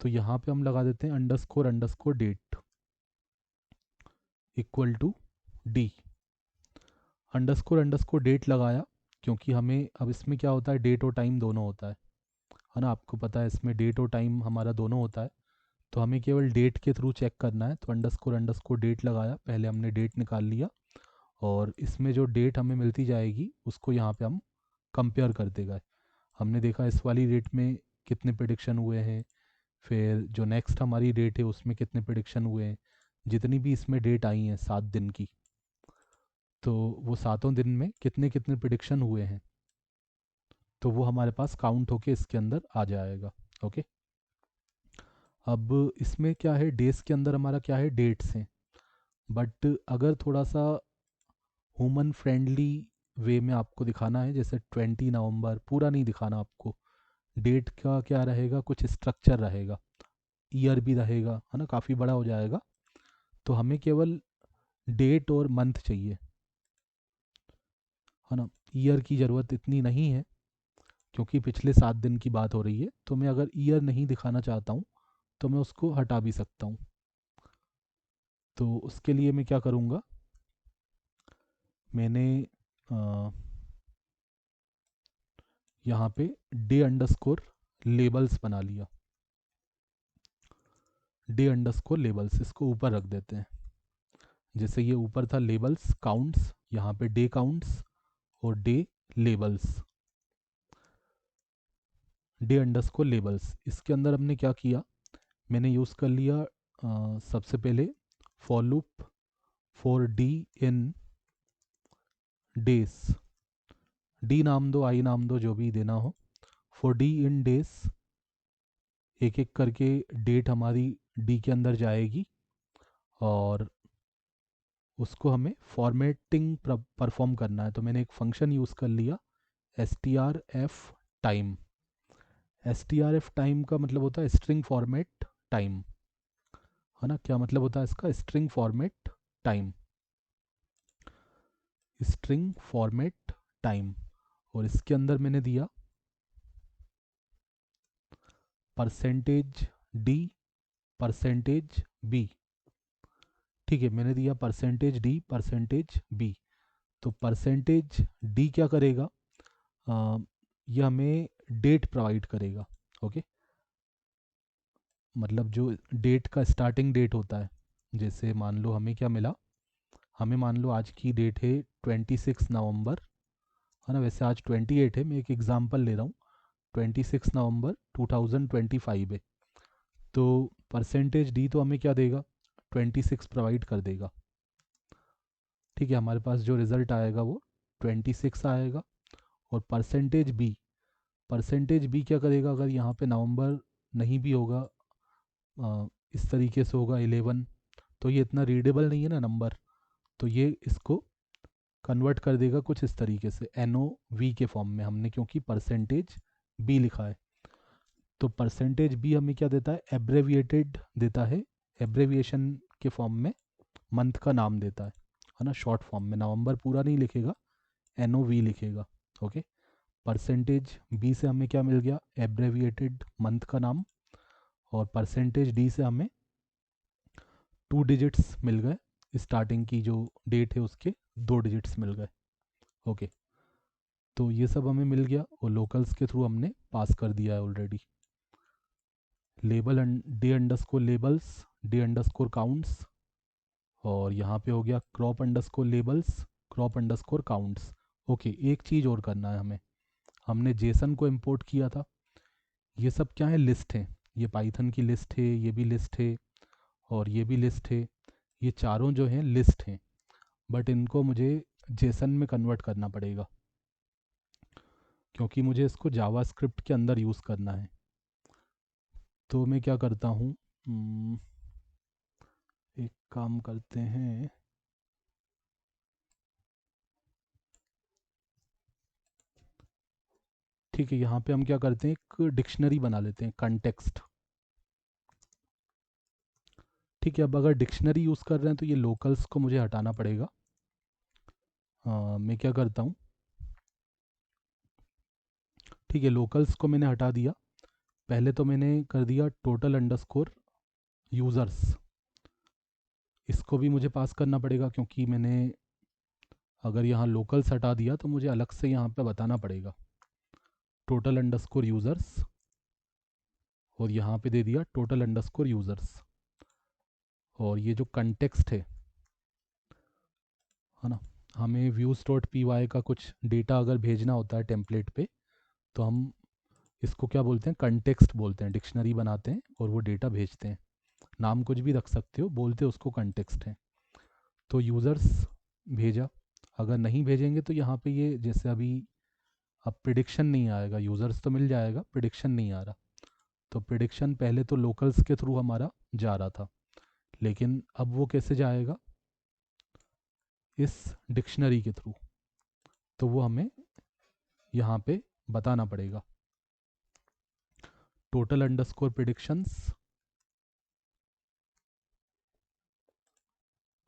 तो यहाँ पे हम लगा देते हैं underscore underscore date equal to D. Underscore date लगाया, क्योंकि हमें अब इसमें क्या होता है, डेट और टाइम दोनों होता है ना, आपको पता है इसमें डेट और टाइम हमारा दोनों होता है। तो हमें केवल डेट के थ्रू चेक करना है, तो अंडरस्कोर डेट लगाया, पहले हमने डेट निकाल लिया, और इसमें जो डेट हमें मिलती जाएगी उसको यहाँ पे हम कंपेयर करते गए। हमने देखा इस वाली डेट में कितने प्रिडिक्शन हुए हैं, फिर जो नेक्स्ट हमारी डेट है उसमें कितने प्रिडिक्शन हुए हैं, जितनी भी इसमें डेट आई हैं 7 दिन की, तो वो 7 दिन में कितने कितने प्रिडिक्शन हुए हैं, तो वो हमारे पास काउंट होके इसके अंदर आ जाएगा। ओके, अब इसमें क्या है, डेज के अंदर हमारा क्या है, डेट्स हैं, बट अगर थोड़ा सा ह्यूमन फ्रेंडली वे में आपको दिखाना है, जैसे 20 नवंबर पूरा नहीं दिखाना आपको, डेट का क्या रहेगा, कुछ स्ट्रक्चर रहेगा, ईयर भी रहेगा, है ना, काफ़ी बड़ा हो जाएगा। तो हमें केवल डेट और मंथ चाहिए, है ना, ईयर की ज़रूरत इतनी नहीं है, क्योंकि पिछले 7 दिन की बात हो रही है। तो मैं अगर ईयर नहीं दिखाना चाहता हूँ तो मैं उसको हटा भी सकता हूँ। तो उसके लिए मैं क्या करूँगा, मैंने यहाँ पे डे अंडरस्कोर लेबल्स बना लिया, डे अंडरस्कोर लेबल्स, इसको ऊपर रख देते हैं। जैसे ये ऊपर था लेबल्स काउंट्स, यहाँ पे डे काउंट्स और day labels, day underscore labels. इसके अंदर हमने क्या किया, मैंने यूज़ कर लिया सबसे पहले for loop for D in days, D नाम दो आई नाम दो जो भी देना हो, फॉर डी इन डेज, एक एक करके डेट हमारी डी के अंदर जाएगी, और उसको हमें फॉर्मेटिंग परफॉर्म करना है। तो मैंने एक फंक्शन यूज़ कर लिया strf टाइम, strf टाइम का मतलब होता है स्ट्रिंग फॉर्मेट टाइम, है ना, क्या मतलब होता है इसका, string format time, string format time. और इसके अंदर मैंने दिया परसेंटेज डी परसेंटेज बी। ठीक है, मैंने दिया परसेंटेज डी परसेंटेज बी। तो परसेंटेज डी क्या करेगा, ये हमें डेट प्रोवाइड करेगा। ओके, मतलब जो डेट का स्टार्टिंग डेट होता है, जैसे मान लो हमें क्या मिला, हमें मान लो आज की डेट है 26 नवंबर, है ना, वैसे आज 28 है, मैं एक एग्जांपल ले रहा हूँ, 26 नवंबर 2025 है। तो परसेंटेज डी तो हमें क्या देगा, 26 प्रोवाइड कर देगा। ठीक है, हमारे पास जो रिज़ल्ट आएगा वो 26 आएगा। और परसेंटेज बी क्या करेगा, अगर यहाँ पे नवंबर नहीं भी होगा, इस तरीके से होगा 11, तो ये इतना रीडेबल नहीं है ना नंबर, तो ये इसको कन्वर्ट कर देगा कुछ इस तरीके से NOV के फॉर्म में, हमने क्योंकि परसेंटेज बी लिखा है। तो परसेंटेज बी हमें क्या देता है, एब्रेविएटेड देता है, एब्रेविएशन के फॉर्म में मंथ का नाम देता है ना, शॉर्ट फॉर्म में, नवंबर पूरा नहीं लिखेगा, NOV लिखेगा। ओके, परसेंटेज बी से हमें क्या मिल गया, एब्रेविएटेड मंथ का नाम, और परसेंटेज डी से हमें 2 डिजिट्स मिल गए, स्टार्टिंग की जो डेट है उसके 2 डिजिट्स मिल गए। ओके, तो ये सब हमें मिल गया, और लोकल्स के थ्रू हमने पास कर दिया है already. Label day underscore labels, day underscore counts, और यहाँ पे हो गया crop underscore labels, crop underscore counts. Okay, एक चीज़ और करना है हमें, हमने जेसन को इंपोर्ट किया था, ये सब क्या है, लिस्ट है, ये पाइथन की लिस्ट है, ये भी लिस्ट है, और ये भी लिस्ट है। ये चारों जो हैं लिस्ट हैं, बट इनको मुझे जेसन में कन्वर्ट करना पड़ेगा, क्योंकि मुझे इसको जावास्क्रिप्ट के अंदर यूज़ करना है। तो मैं क्या करता हूँ, एक काम करते हैं, ठीक है, यहाँ पे हम क्या करते हैं, एक डिक्शनरी बना लेते हैं, कंटेक्स्ट। ठीक है, अब अगर डिक्शनरी यूज़ कर रहे हैं तो ये लोकल्स को मुझे हटाना पड़ेगा। मैं क्या करता हूँ, ठीक है, लोकल्स को मैंने हटा दिया। पहले तो मैंने कर दिया टोटल अंडरस्कोर यूज़र्स, इसको भी मुझे पास करना पड़ेगा, क्योंकि मैंने अगर यहाँ लोकल्स हटा दिया तो मुझे अलग से यहाँ पे बताना पड़ेगा टोटल अंडरस्कोर यूज़र्स, और यहाँ पे दे दिया टोटल अंडरस्कोर यूज़र्स। और ये जो कंटेक्स्ट है ना, हमें व्यूज़ डॉट पी वाई का कुछ डेटा अगर भेजना होता है टेम्पलेट पे, तो हम इसको क्या बोलते हैं, कंटेक्स्ट बोलते हैं। डिक्शनरी बनाते हैं और वो डेटा भेजते हैं, नाम कुछ भी रख सकते हो, बोलते उसको कंटेक्स्ट है। तो यूज़र्स भेजा, अगर नहीं भेजेंगे तो यहाँ पे ये जैसे अभी अब प्रिडिक्शन नहीं आएगा, यूज़र्स तो मिल जाएगा, प्रिडिक्शन नहीं आ रहा। तो प्रिडिक्शन पहले तो लोकल्स के थ्रू हमारा जा रहा था, लेकिन अब वो कैसे जाएगा, इस डिक्शनरी के थ्रू। तो वो हमें यहाँ पे बताना पड़ेगा टोटल अंडरस्कोर प्रिडिक्शंस।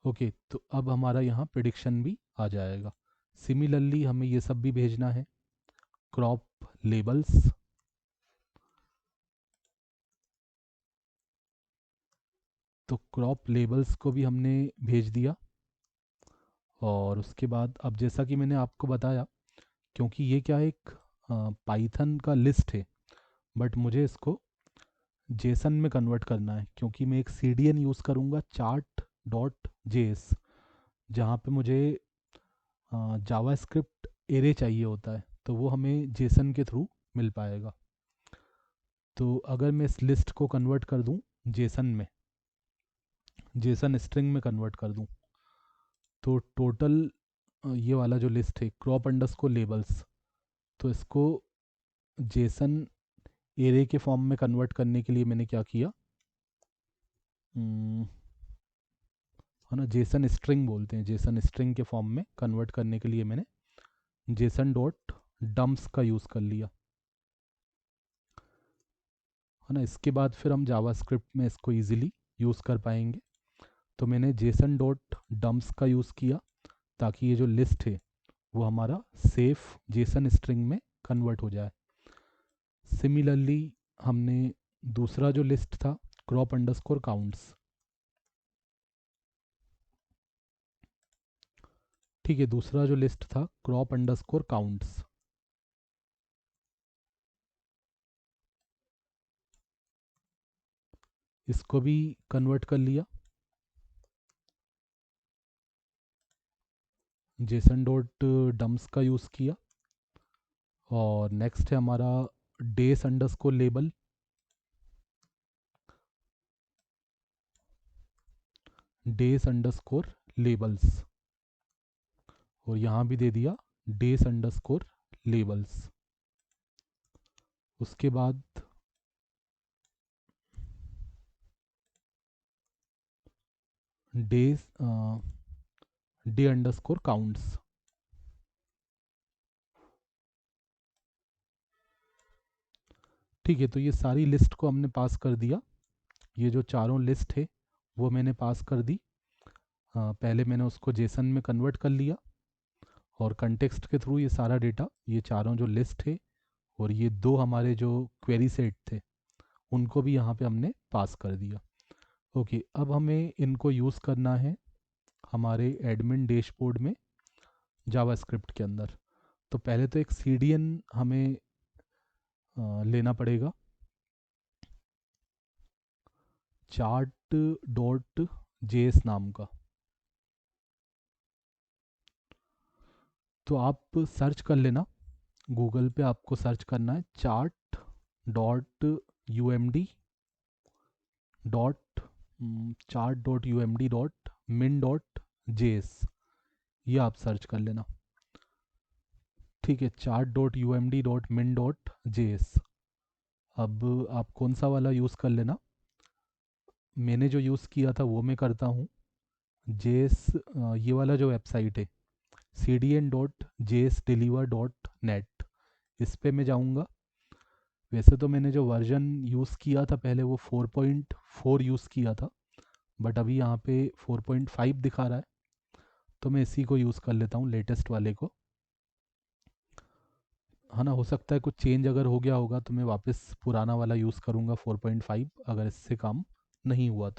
ओके, तो अब हमारा यहाँ प्रिडिक्शन भी आ जाएगा। सिमिलरली हमें ये सब भी भेजना है, क्रॉप लेबल्स। तो क्रॉप लेबल्स को भी हमने भेज दिया। और उसके बाद अब जैसा कि मैंने आपको बताया, क्योंकि ये क्या एक पाइथन का लिस्ट है, बट मुझे इसको जेसन में कन्वर्ट करना है, क्योंकि मैं एक CDN यूज़ करूँगा, चार्ट डॉट जेएस, जहाँ पे मुझे जावास्क्रिप्ट एरे चाहिए होता है, तो वो हमें जेसन के थ्रू मिल पाएगा। तो अगर मैं इस लिस्ट को कन्वर्ट कर दूँ जेसन में, जेसन स्ट्रिंग में कन्वर्ट कर दूँ, तो टोटल ये वाला जो लिस्ट है क्रॉप अंडरस्कोर लेबल्स, तो इसको जेसन एरे के फॉर्म में कन्वर्ट करने के लिए मैंने क्या किया, है ना, जेसन स्ट्रिंग बोलते हैं, जेसन स्ट्रिंग के फॉर्म में कन्वर्ट करने के लिए मैंने जेसन डॉट डम्प्स का यूज़ कर लिया, है ना। इसके बाद फिर हम जावास्क्रिप्ट में इसको इजीली यूज़ कर पाएंगे। तो मैंने जेसन डॉट डम्प्स का यूज़ किया, ताकि ये जो लिस्ट है वो हमारा सेफ जेसन स्ट्रिंग में कन्वर्ट हो जाए। सिमिलरली हमने दूसरा जो लिस्ट था, क्रॉप अंडरस्कोर काउंट्स, ठीक है, दूसरा जो लिस्ट था क्रॉप अंडरस्कोर काउंट्स, इसको भी कन्वर्ट कर लिया, जेसन डॉट डम्स का यूज़ किया। और नेक्स्ट है हमारा डेस अंडरस्कोर लेबल, डेस अंडरस्कोर लेबल्स, और यहाँ भी दे दिया डेस अंडरस्कोर लेबल्स। उसके बाद डेज डे अंडरस्कोर काउंट्स। ठीक है, तो ये सारी लिस्ट को हमने पास कर दिया। ये जो चारों लिस्ट है वो मैंने पास कर दी। पहले मैंने उसको जेसन में कन्वर्ट कर लिया, और कंटेक्स्ट के थ्रू ये सारा डेटा, ये चारों जो लिस्ट है और ये दो हमारे जो क्वेरी सेट थे, उनको भी यहाँ पे हमने पास कर दिया। ओके, अब हमें इनको यूज़ करना है हमारे एडमिन डैशबोर्ड में जावास्क्रिप्ट के अंदर। तो पहले तो एक CDN हमें लेना पड़ेगा, चार्ट डॉट जेएस नाम का। तो आप सर्च कर लेना, गूगल पे आपको सर्च करना है chart dot UMD dot chart dot U M D dot min dot JS, ये आप सर्च कर लेना। ठीक है, chart dot U M D dot min dot JS. अब आप कौन सा वाला यूज़ कर लेना, मैंने जो यूज़ किया था वो मैं करता हूँ। जेएस, ये वाला जो वेबसाइट है cdn.jsdeliver.net, इस पे मैं जाऊँगा। वैसे तो मैंने जो वर्जन यूज़ किया था पहले वो 4.4 यूज़ किया था, बट अभी यहाँ पे 4.5 दिखा रहा है, तो मैं इसी को यूज़ कर लेता हूँ, लेटेस्ट वाले को, है ना। हो सकता है कुछ चेंज अगर हो गया होगा तो मैं वापस पुराना वाला यूज़ करूँगा 4.5, अगर इससे काम नहीं हुआ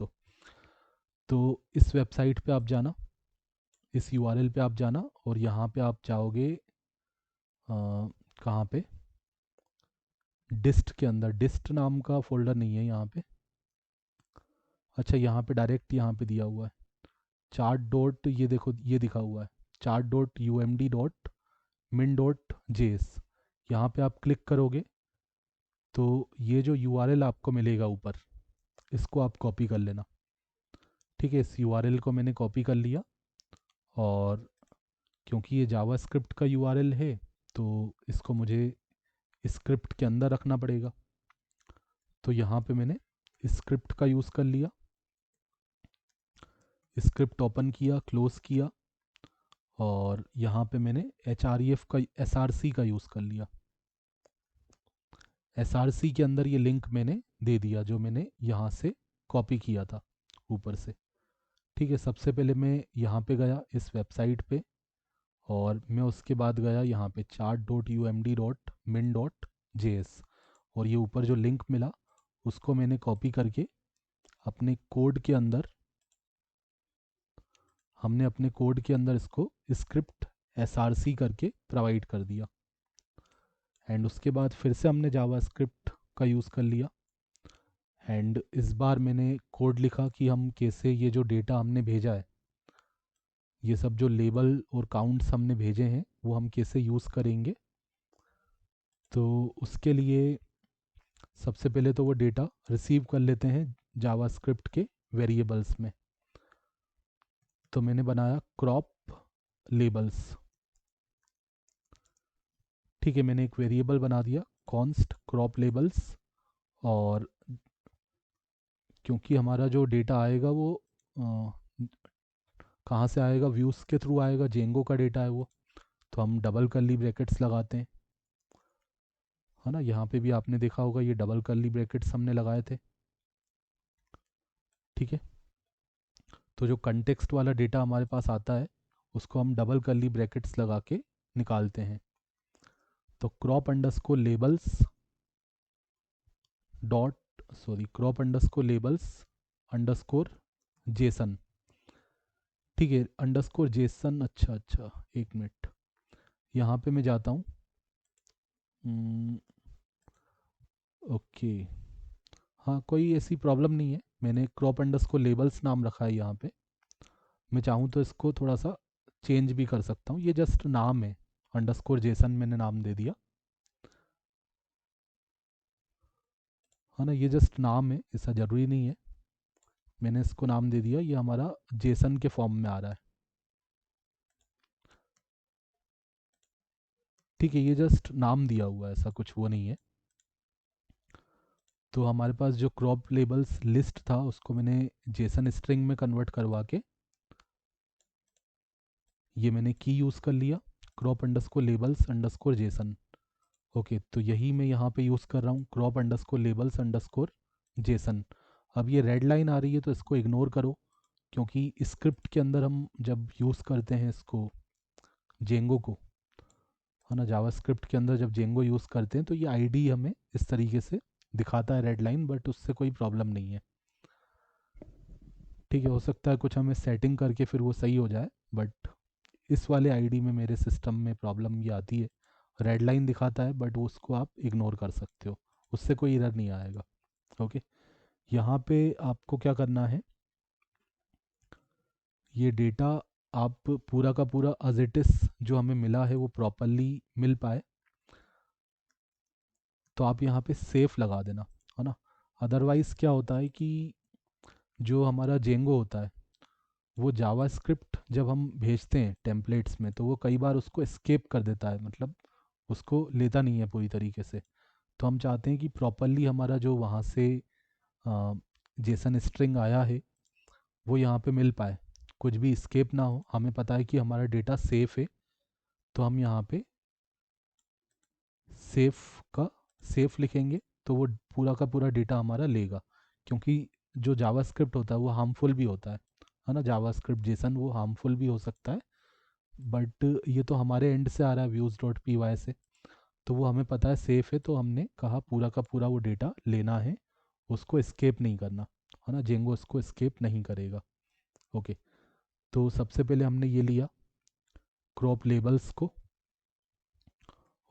तो इस वेबसाइट पे आप जाना, इस यूआरएल पे आप जाना, और यहाँ पे आप जाओगे कहाँ पे, डिस्ट के अंदर। डिस्ट नाम का फोल्डर नहीं है यहाँ पे, अच्छा यहाँ पे डायरेक्ट यहाँ पे दिया हुआ है चार्ट डॉट, ये देखो ये दिखा हुआ है chart dot U M D dot min dot JS. यहाँ पे आप क्लिक करोगे तो ये जो यूआरएल आपको मिलेगा ऊपर, इसको आप कॉपी कर लेना। ठीक है, इस यूआरएल को मैंने कॉपी कर लिया, और क्योंकि ये जावास्क्रिप्ट का यूआरएल है तो इसको मुझे स्क्रिप्ट के अंदर रखना पड़ेगा। तो यहाँ पे मैंने स्क्रिप्ट का यूज़ कर लिया, स्क्रिप्ट ओपन किया, क्लोज किया, और यहाँ पे मैंने href का src का यूज़ कर लिया। src के अंदर ये लिंक मैंने दे दिया जो मैंने यहाँ से कॉपी किया था ऊपर से। ठीक है, सबसे पहले मैं यहाँ पे गया इस वेबसाइट पे, और मैं उसके बाद गया यहाँ पे chart dot U M D dot min dot J S, और ये ऊपर जो लिंक मिला उसको मैंने कॉपी करके अपने कोड के अंदर, हमने अपने कोड के अंदर इसको स्क्रिप्ट src करके प्रोवाइड कर दिया। एंड उसके बाद फिर से हमने जावास्क्रिप्ट का यूज़ कर लिया, एंड इस बार मैंने कोड लिखा कि हम कैसे ये जो डेटा हमने भेजा है, ये सब जो लेबल और काउंट्स हमने भेजे हैं वो हम कैसे यूज़ करेंगे। तो उसके लिए सबसे पहले तो वो डेटा रिसीव कर लेते हैं जावास्क्रिप्ट के वेरिएबल्स में। तो मैंने बनाया क्रॉप लेबल्स। ठीक है, मैंने एक वेरिएबल बना दिया कॉन्स्ट क्रॉप लेबल्स, और क्योंकि हमारा जो डेटा आएगा वो कहाँ से आएगा, व्यूज़ के थ्रू आएगा, जेंगो का डेटा है वो, तो हम डबल कर्ली ब्रैकेट्स लगाते हैं, है ना। यहाँ पे भी आपने देखा होगा ये डबल कर्ली ब्रैकेट्स हमने लगाए थे। ठीक है, तो जो कंटेक्स्ट वाला डेटा हमारे पास आता है उसको हम डबल कर्ली ब्रैकेट्स लगा के निकालते हैं। तो crop underscore labels dot, sorry, crop underscore labels underscore Jason. ठीक है, अंडरस्कोर जेसन, अच्छा अच्छा, एक मिनट, यहाँ पे मैं जाता हूँ। ओके, हाँ कोई ऐसी प्रॉब्लम नहीं है, मैंने क्रॉप अंडरस्कोर लेबल्स नाम रखा है यहाँ पे। मैं चाहूँ तो इसको थोड़ा सा चेंज भी कर सकता हूँ, ये जस्ट नाम है, अंडरस्कोर जेसन मैंने नाम दे दिया, है ना। ये जस्ट नाम है, ऐसा ज़रूरी नहीं है, मैंने इसको नाम दे दिया, ये हमारा जेसन के फॉर्म में आ रहा है। ठीक है, ये जस्ट नाम दिया हुआ है, ऐसा कुछ वो नहीं है। तो हमारे पास जो क्रॉप लेबल्स लिस्ट था उसको मैंने जेसन स्ट्रिंग में कन्वर्ट करवा के ये मैंने की यूज़ कर लिया, crop underscore labels underscore Jason. Okay, तो यही मैं यहाँ पे यूज़ कर रहा हूँ, crop underscore labels underscore Jason. अब ये रेड लाइन आ रही है तो इसको इग्नोर करो, क्योंकि स्क्रिप्ट के अंदर हम जब यूज़ करते हैं इसको, जेंगो को, है ना, जावास्क्रिप्ट के अंदर जब जेंगो यूज़ करते हैं तो ये आईडी हमें इस तरीके से दिखाता है रेड लाइन, बट उससे कोई प्रॉब्लम नहीं है। ठीक है, हो सकता है कुछ हमें सेटिंग करके फिर वो सही हो जाए, बट इस वाले आईडी में मेरे सिस्टम में प्रॉब्लम ये आती है, रेड लाइन दिखाता है, बट वो उसको आप इग्नोर कर सकते हो, उससे कोई एरर नहीं आएगा। ओके, यहाँ पे आपको क्या करना है, ये डेटा आप पूरा का पूरा एज इट इज़ जो हमें मिला है वो प्रॉपरली मिल पाए, तो आप यहाँ पे सेफ लगा देना, है ना। अदरवाइज़ क्या होता है कि जो हमारा जेंगो होता है वो जावास्क्रिप्ट जब हम भेजते हैं टेम्पलेट्स में तो वो कई बार उसको एस्केप कर देता है, मतलब उसको लेता नहीं है पूरी तरीके से। तो हम चाहते हैं कि प्रॉपरली हमारा जो वहाँ से जेसन स्ट्रिंग आया है वो यहाँ पे मिल पाए, कुछ भी स्केप ना हो, हमें पता है कि हमारा डेटा सेफ है। तो हम यहाँ पे सेफ का सेफ लिखेंगे तो वो पूरा का पूरा डेटा हमारा लेगा, क्योंकि जो जावास्क्रिप्ट होता है वो हार्मफुल भी होता है ना। जावास्क्रिप्ट जेसन वो हार्मफुल भी हो सकता है, बट ये तो हमारे एंड से आ रहा है व्यूज़ डॉट पी वाई से, तो वो हमें पता है सेफ है, तो हमने कहा पूरा का पूरा वो डेटा लेना है, उसको एस्केप नहीं करना, है ना। जेंगो उसको एस्केप नहीं करेगा। ओके, तो सबसे पहले हमने ये लिया क्रॉप लेबल्स को,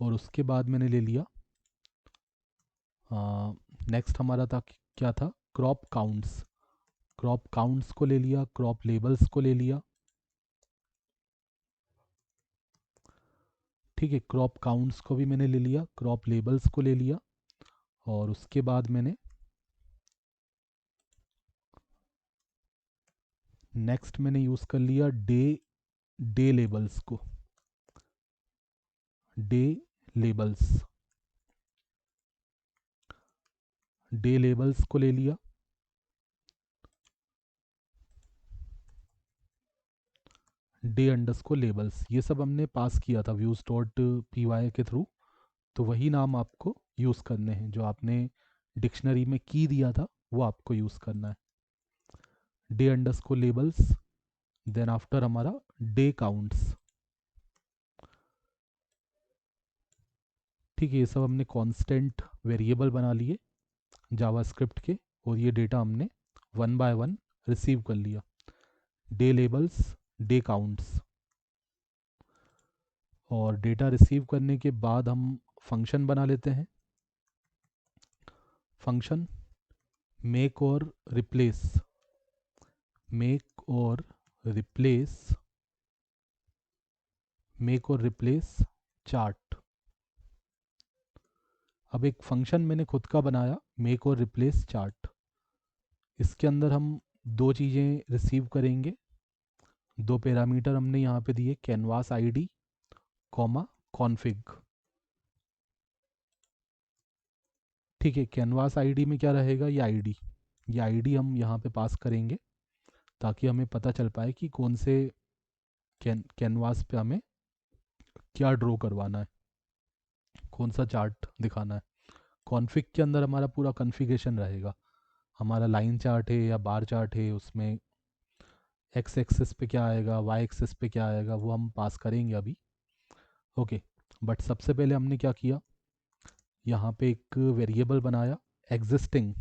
और उसके बाद मैंने ले लिया नेक्स्ट हमारा था क्या था, क्रॉप काउंट्स। क्रॉप काउंट्स को ले लिया, क्रॉप लेबल्स को ले लिया। ठीक है, क्रॉप काउंट्स को भी मैंने ले लिया, क्रॉप लेबल्स को ले लिया, और उसके बाद मैंने नेक्स्ट मैंने यूज़ कर लिया डे डे लेबल्स को। डे लेबल्स, डे लेबल्स को ले लिया। डे अंडरस्कोर लेबल्स, ये सब हमने पास किया था व्यूज डॉट पी वाई के थ्रू, तो वही नाम आपको यूज़ करने हैं, जो आपने डिक्शनरी में की दिया था वो आपको यूज़ करना है। Day underscore labels, then after हमारा डे काउंट्स। ठीक है, ये सब हमने कांस्टेंट वेरिएबल बना लिए जावास्क्रिप्ट के, और ये डेटा हमने वन बाय वन रिसीव कर लिया। डे लेबल्स, डे काउंट्स, और डेटा रिसीव करने के बाद हम फंक्शन बना लेते हैं। फंक्शन मेक और रिप्लेस, मेक और रिप्लेस, मेक और रिप्लेस चार्ट। अब एक फंक्शन मैंने खुद का बनाया, मेक और रिप्लेस चार्ट। इसके अंदर हम दो चीज़ें रिसीव करेंगे, दो पैरामीटर हमने यहाँ पे दिए, कैनवास आईडी कॉमा कॉन्फिग। ठीक है, कैनवास आईडी में क्या रहेगा, ये आईडी हम यहाँ पे पास करेंगे, ताकि हमें पता चल पाए कि कौन से कैनवास पे हमें क्या ड्रॉ करवाना है, कौन सा चार्ट दिखाना है। कॉन्फिग के अंदर हमारा पूरा कॉन्फ़िगरेशन रहेगा, हमारा लाइन चार्ट है या बार चार्ट है, उसमें एक्स एक्सिस पे क्या आएगा, वाई एक्सिस पे क्या आएगा, वो हम पास करेंगे अभी। ओके, बट सबसे पहले हमने क्या किया, यहाँ पे एक वेरिएबल बनाया एग्जिस्टिंग,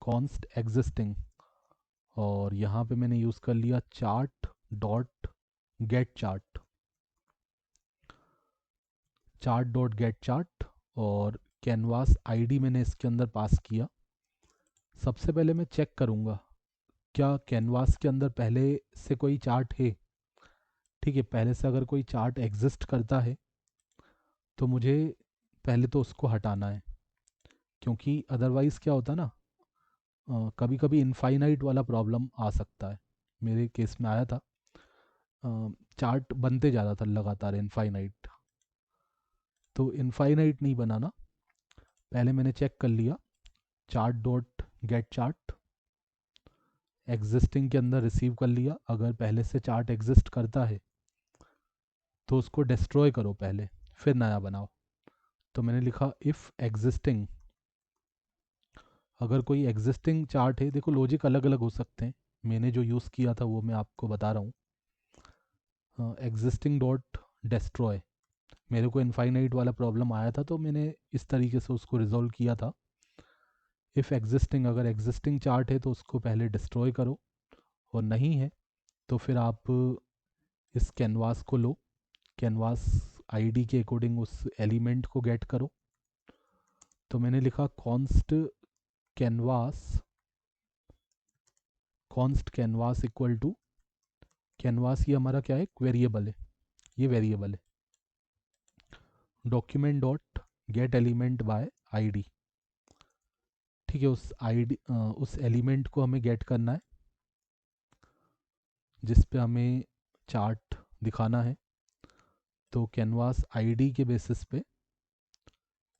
कॉन्स्ट एग्जिस्टिंग, और यहाँ पे मैंने यूज़ कर लिया chart dot gate chart, chart dot gate chart, और कैनवास आईडी मैंने इसके अंदर पास किया। सबसे पहले मैं चेक करूँगा क्या कैनवास के अंदर पहले से कोई चार्ट है। ठीक है, पहले से अगर कोई चार्ट एग्जिस्ट करता है तो मुझे पहले तो उसको हटाना है, क्योंकि अदरवाइज़ क्या होता है ना, कभी कभी इनफाइनाइट वाला प्रॉब्लम आ सकता है। मेरे केस में आया था, चार्ट बनते जा रहा था लगातार इनफाइनाइट, तो इनफाइनाइट नहीं बनाना। पहले मैंने चेक कर लिया chart dot gate chart, existing के अंदर रिसीव कर लिया, अगर पहले से चार्ट एग्जिस्ट करता है तो उसको डिस्ट्रॉय करो पहले, फिर नया बनाओ। तो मैंने लिखा इफ़ एग्जिस्टिंग, अगर कोई एग्जिस्टिंग चार्ट है, देखो लॉजिक अलग अलग हो सकते हैं, मैंने जो यूज़ किया था वो मैं आपको बता रहा हूँ। एग्जिस्टिंग डॉट डिस्ट्रॉय, मेरे को इनफाइनाइट वाला प्रॉब्लम आया था तो मैंने इस तरीके से उसको रिजॉल्व किया था। इफ़ एग्जिस्टिंग, अगर एग्जिस्टिंग चार्ट है तो उसको पहले डिस्ट्रॉय करो, और नहीं है तो फिर आप इस कैनवास को लो, कैनवास आईडी के अकॉर्डिंग उस एलिमेंट को गेट करो। तो मैंने लिखा const canvas, const canvas equal to canvas, ये हमारा क्या है, वेरिएबल है, ये वेरिएबल है, document dot get element by ID. ठीक है, उस आईडी उस एलिमेंट को हमें गेट करना है जिस पे हमें चार्ट दिखाना है। तो कैनवास आईडी के बेसिस पे,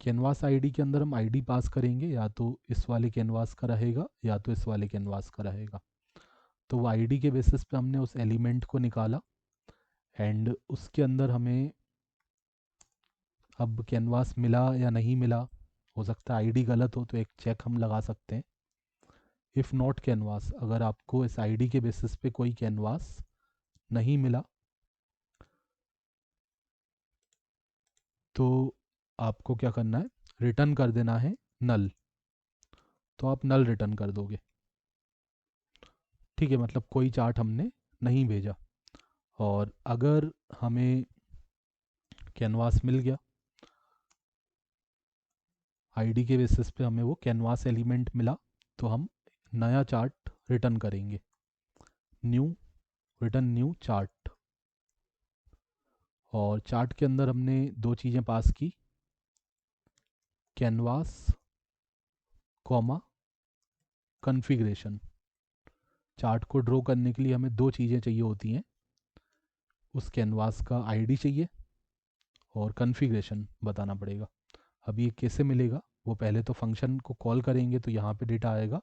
कैनवास आईडी के अंदर हम आईडी पास करेंगे, या तो इस वाले कैनवास का रहेगा या तो इस वाले कैनवास का रहेगा। तो वो आईडी के बेसिस पे हमने उस एलिमेंट को निकाला एंड उसके अंदर हमें अब कैनवास मिला या नहीं मिला, हो सकता है आईडी गलत हो तो एक चेक हम लगा सकते हैं। इफ़ नॉट कैनवास, अगर आपको इस आईडी के बेसिस पे कोई कैनवास नहीं मिला तो आपको क्या करना है, रिटर्न कर देना है नल। तो आप नल रिटर्न कर दोगे। ठीक है, मतलब कोई चार्ट हमने नहीं भेजा। और अगर हमें कैनवास मिल गया, आईडी के बेसिस पे हमें वो कैनवास एलिमेंट मिला, तो हम नया चार्ट रिटर्न करेंगे। New, return new chart. और चार्ट के अंदर हमने दो चीज़ें पास की, कैनवास कॉमा कॉन्फ़िगरेशन। चार्ट को ड्रॉ करने के लिए हमें दो चीज़ें चाहिए होती हैं, उस कैनवास का आईडी चाहिए और कॉन्फ़िगरेशन बताना पड़ेगा। अब ये कैसे मिलेगा, वो पहले तो फंक्शन को कॉल करेंगे तो यहाँ पे डेटा आएगा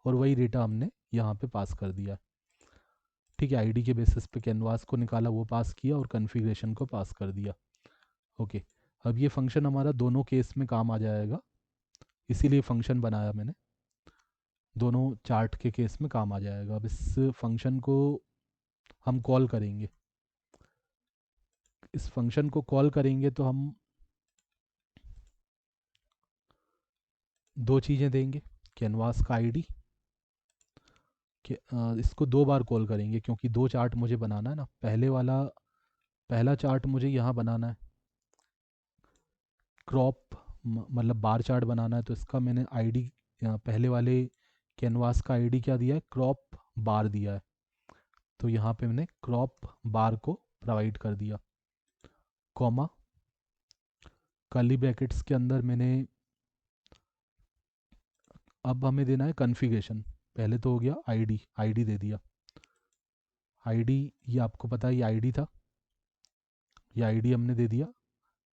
और वही डेटा हमने यहाँ पे पास कर दिया। ठीक है, आईडी के बेसिस पे कैनवास को निकाला, वो पास किया और कॉन्फ़िगरेशन को पास कर दिया। ओके, अब ये फंक्शन हमारा दोनों केस में काम आ जाएगा, इसीलिए फंक्शन बनाया मैंने, दोनों चार्ट के केस में काम आ जाएगा। अब इस फंक्शन को हम कॉल करेंगे, इस फंक्शन को कॉल करेंगे तो हम दो चीज़ें देंगे, कैनवास का आईडी कि इसको दो बार कॉल करेंगे क्योंकि दो चार्ट मुझे बनाना है ना। पहला चार्ट मुझे यहाँ बनाना है, क्रॉप मतलब बार चार्ट बनाना है, तो इसका मैंने आईडी पहले वाले कैनवास का आईडी क्या दिया है, क्रॉप बार दिया है। तो यहाँ पे मैंने क्रॉप बार को प्रोवाइड कर दिया, कॉमा कर्ली ब्रैकेट्स के अंदर मैंने, अब हमें देना है कॉन्फ़िगरेशन। पहले तो हो गया आईडी, आईडी दे दिया। आईडी, ये आपको पता है ये आईडी था, ये आईडी हमने दे दिया।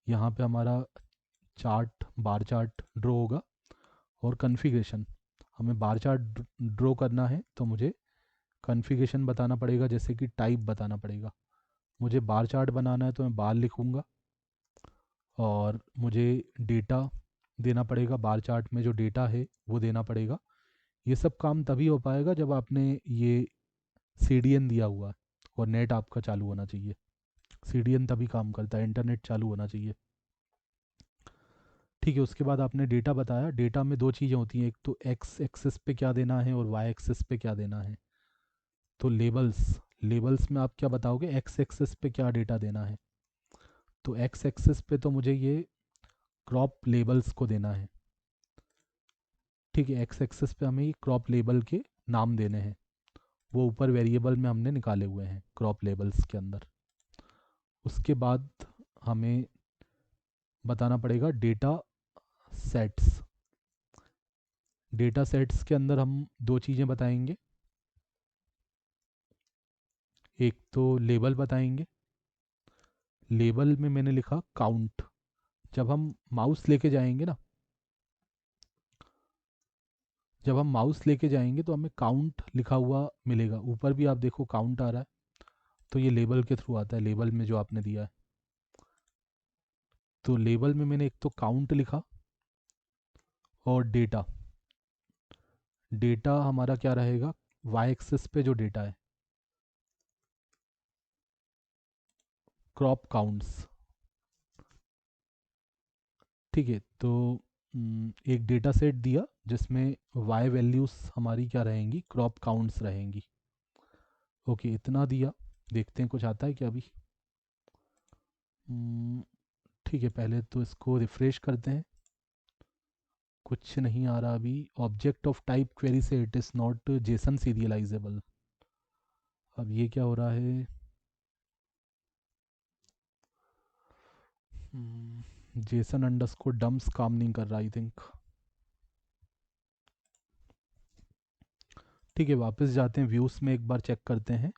यहाँ पे हमारा चार्ट, बार चार्ट ड्रॉ होगा। और कॉन्फ़िगरेशन, हमें बार चार्ट ड्रॉ करना है तो मुझे कॉन्फ़िगरेशन बताना पड़ेगा, जैसे कि टाइप बताना पड़ेगा। मुझे बार चार्ट बनाना है तो मैं बार लिखूँगा और मुझे डेटा देना पड़ेगा, बार चार्ट में जो डेटा है वो देना पड़ेगा। ये सब काम तभी हो पाएगा जब आपने ये CDN दिया हुआ है और नेट आपका चालू होना चाहिए। CDN तभी काम करता है, इंटरनेट चालू होना चाहिए। ठीक है, उसके बाद आपने डेटा बताया। डेटा में दो चीज़ें होती हैं, एक तो एक्स एक्सिस पे क्या देना है और वाई एक्सिस पे क्या देना है। तो लेबल्स, लेबल्स में आप क्या बताओगे, एक्स एक्सिस पे क्या डेटा देना है। तो एक्स एक्सिस पे तो मुझे ये क्रॉप लेबल्स को देना है। ठीक है, एक्स एक्सिस पे हमें ये क्रॉप लेबल के नाम देने हैं, वो ऊपर वेरिएबल में हमने निकाले हुए हैं क्रॉप लेबल्स के अंदर। उसके बाद हमें बताना पड़ेगा डेटा सेट्स। डेटा सेट्स के अंदर हम दो चीज़ें बताएंगे, एक तो लेबल बताएंगे। लेबल में मैंने लिखा काउंट। जब हम माउस लेके जाएंगे ना, जब हम माउस लेके जाएंगे तो हमें काउंट लिखा हुआ मिलेगा, ऊपर भी आप देखो काउंट आ रहा है, तो ये लेबल के थ्रू आता है, लेबल में जो आपने दिया है। तो लेबल में मैंने एक तो काउंट लिखा और डेटा, डेटा हमारा क्या रहेगा, वाई एक्सिस पे जो डेटा है, क्रॉप काउंट्स। ठीक है, तो एक डेटा सेट दिया जिसमें वाई वैल्यूज़ हमारी क्या रहेंगी, क्रॉप काउंट्स रहेंगी। ओके, इतना दिया, देखते हैं कुछ आता है क्या अभी। ठीक है, पहले तो इसको रिफ्रेश करते हैं, कुछ नहीं आ रहा अभी। ऑब्जेक्ट ऑफ टाइप क्वेरी से it is not Jason serialisable. अब ये क्या हो रहा है, जेसन अंडरस्कोर डम्स काम नहीं कर रहा आई थिंक। ठीक है, वापस जाते हैं व्यूज़ में, एक बार चेक करते हैं।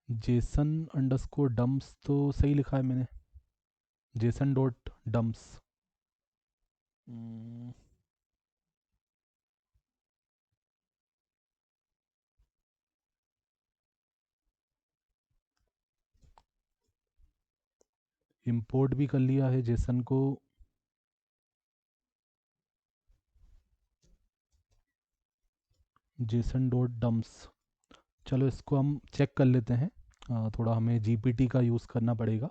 जेसन अंडरस्कोर डम्प्स तो सही लिखा है मैंने, जेसन डॉट डम्प्स। इंपोर्ट भी कर लिया है जेसन को। जेसन डॉट डम्प्स, चलो इसको हम चेक कर लेते हैं। थोड़ा हमें जीपीटी का यूज़ करना पड़ेगा।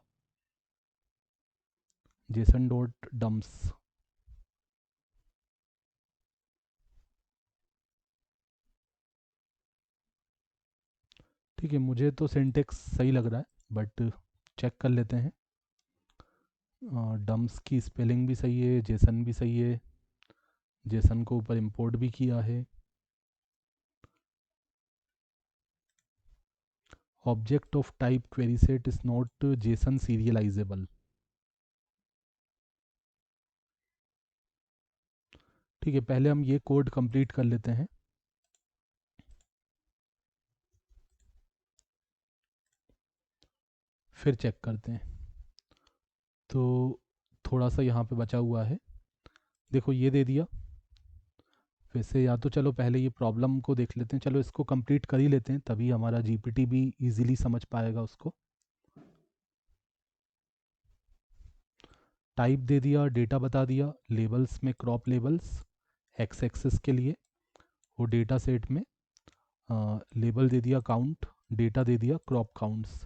जेसन डॉट डम्प्स, ठीक है, मुझे तो सिंटेक्स सही लग रहा है, बट चेक कर लेते हैं। डम्प्स की स्पेलिंग भी सही है, जेसन भी सही है, जेसन को ऊपर इंपोर्ट भी किया है। Object of type query set is not Jason serialisable. ठीक है, पहले हम ये कोड कंप्लीट कर लेते हैं। फिर चेक करते हैं। तो थोड़ा सा यहाँ पे बचा हुआ है, देखो ये दे दिया। वैसे या तो चलो पहले ये प्रॉब्लम को देख लेते हैं, चलो इसको कंप्लीट कर ही लेते हैं, तभी हमारा जीपीटी भी इजीली समझ पाएगा उसको। टाइप दे दिया, डेटा बता दिया, लेबल्स में क्रॉप लेबल्स एक्स एक्सेस के लिए, और डेटा सेट में लेबल दे दिया काउंट, डेटा दे दिया क्रॉप काउंट्स।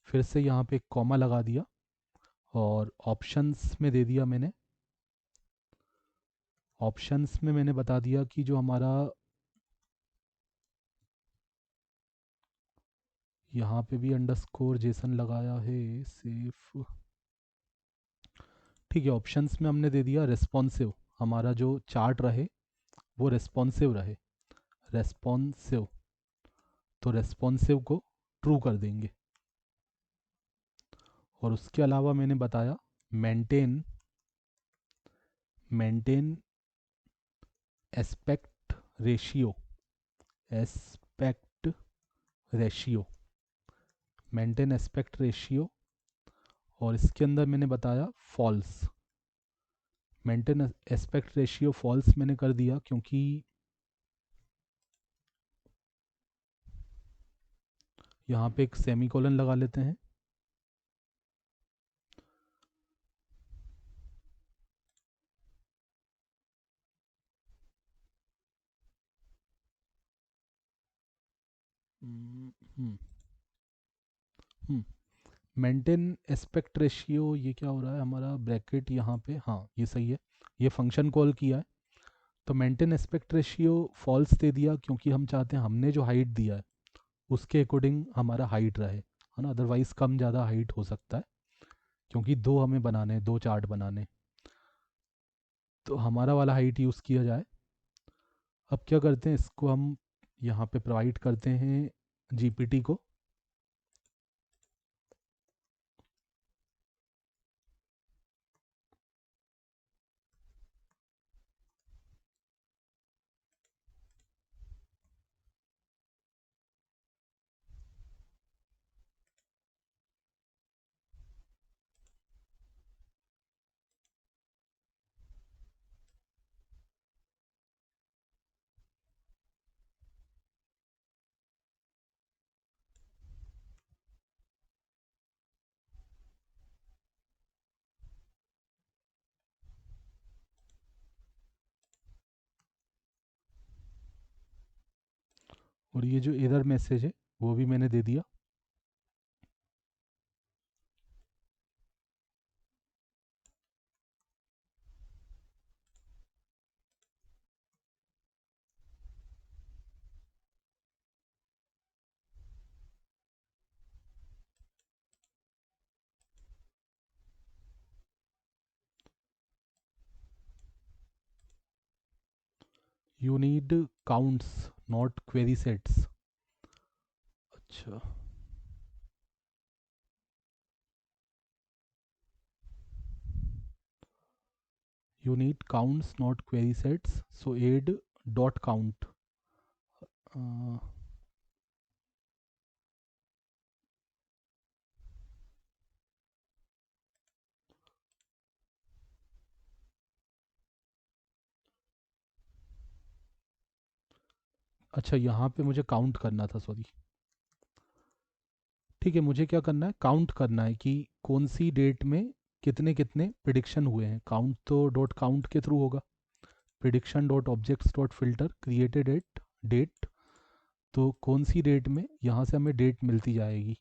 फिर से यहाँ पे कॉमा लगा दिया, और ऑप्शंस में दे दिया मैंने, ऑप्शंस में मैंने बता दिया कि जो हमारा यहाँ पे भी अंडरस्कोर जेसन लगाया है सेफ। ठीक है, ऑप्शंस में हमने दे दिया रेस्पॉन्सिव, हमारा जो चार्ट रहे वो रेस्पॉन्सिव रहे, रेस्पॉन्सिव, तो रेस्पॉन्सिव को ट्रू कर देंगे। और उसके अलावा मैंने बताया maintain, maintain aspect ratio, aspect ratio, maintain aspect ratio. और इसके अंदर मैंने बताया false, maintain aspect ratio false मैंने कर दिया क्योंकि यहाँ पे एक सेमीकोलन लगा लेते हैं। मेंटेन एस्पेक्ट रेशियो, ये क्या हो रहा है हमारा ब्रैकेट यहाँ पे, हाँ ये सही है, ये फंक्शन कॉल किया है। तो मेंटेन एस्पेक्ट रेशियो फॉल्स दे दिया क्योंकि हम चाहते हैं हमने जो हाइट दिया है उसके अकॉर्डिंग हमारा हाइट रहे, है ना, अदरवाइज कम ज़्यादा हाइट हो सकता है, क्योंकि दो हमें बनाने हैं, दो चार्ट बनाने, तो हमारा वाला हाइट यूज़ किया जाए। अब क्या करते हैं, इसको हम यहाँ पे प्रोवाइड करते हैं जीपीटी को। और ये जो एरर मैसेज है वो भी मैंने दे दिया। You need counts not query sets, अच्छा you need counts not query sets, so add dot count. अच्छा, यहाँ पे मुझे काउंट करना था, सॉरी। ठीक है, मुझे क्या करना है, काउंट करना है कि कौन सी डेट में कितने कितने प्रिडिक्शन हुए हैं। काउंट तो डॉट काउंट के थ्रू होगा। Prediction dot objects dot filter created at date, तो कौन सी डेट में, यहाँ से हमें डेट मिलती जाएगी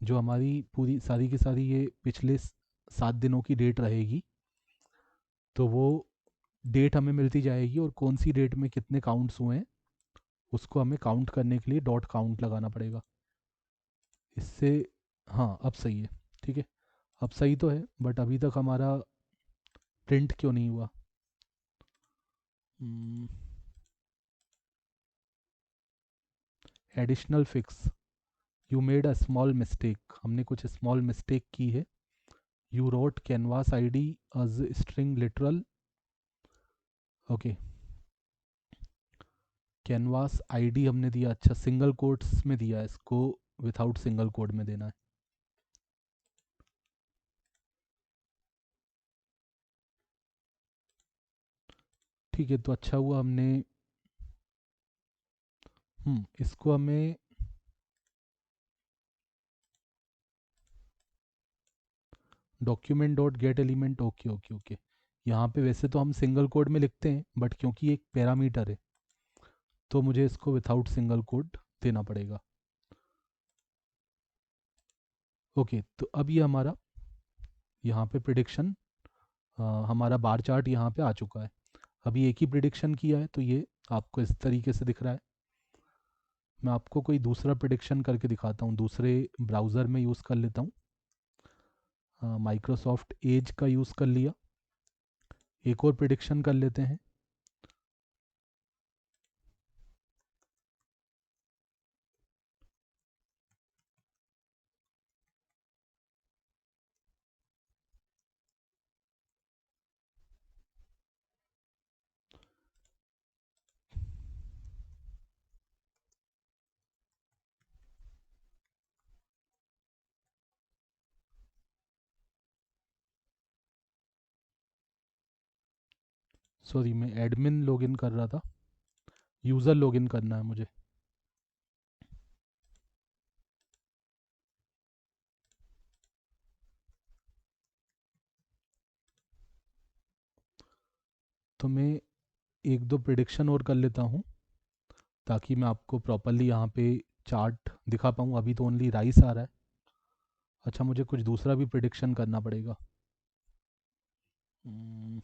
जो हमारी पूरी सारी की सारी ये पिछले 7 दिनों की डेट रहेगी। तो वो डेट हमें मिलती जाएगी और कौन सी डेट में कितने काउंट्स हुए हैं उसको हमें काउंट करने के लिए डॉट काउंट लगाना पड़ेगा। इससे, हाँ अब सही है। ठीक है, अब सही तो है, बट अभी तक हमारा प्रिंट क्यों नहीं हुआ? Additional fix, you made a small mistake, हमने कुछ स्मॉल मिस्टेक की है। You wrote canvas I D as string literal. Okay, canvas ID हमने दिया, अच्छा सिंगल कोट्स में दिया है, इसको विथआउट सिंगल कोड में देना है। ठीक है, तो अच्छा हुआ हमने, इसको हमें document dot get element, okay okay okay. यहाँ पे वैसे तो हम सिंगल कोड में लिखते हैं, बट क्योंकि एक पैरामीटर है तो मुझे इसको विथआउट सिंगल कोड देना पड़ेगा। ओके, तो अब ये हमारा यहाँ पे प्रिडिक्शन, हमारा बार चार्ट यहाँ पे आ चुका है। अभी एक ही प्रिडिक्शन किया है तो ये आपको इस तरीके से दिख रहा है। मैं आपको कोई दूसरा प्रिडिक्शन करके दिखाता हूँ, दूसरे ब्राउज़र में यूज़ कर लेता हूँ। माइक्रोसॉफ्ट एज का यूज़ कर लिया, एक और प्रिडिक्शन कर लेते हैं। सॉरी, मैं एडमिन लॉगिन कर रहा था, यूज़र लॉगिन करना है मुझे। तो मैं एक दो प्रिडिक्शन और कर लेता हूँ ताकि मैं आपको प्रॉपरली यहाँ पे चार्ट दिखा पाऊँ। अभी तो ओनली राइस आ रहा है। अच्छा, मुझे कुछ दूसरा भी प्रिडिक्शन करना पड़ेगा। हम्म,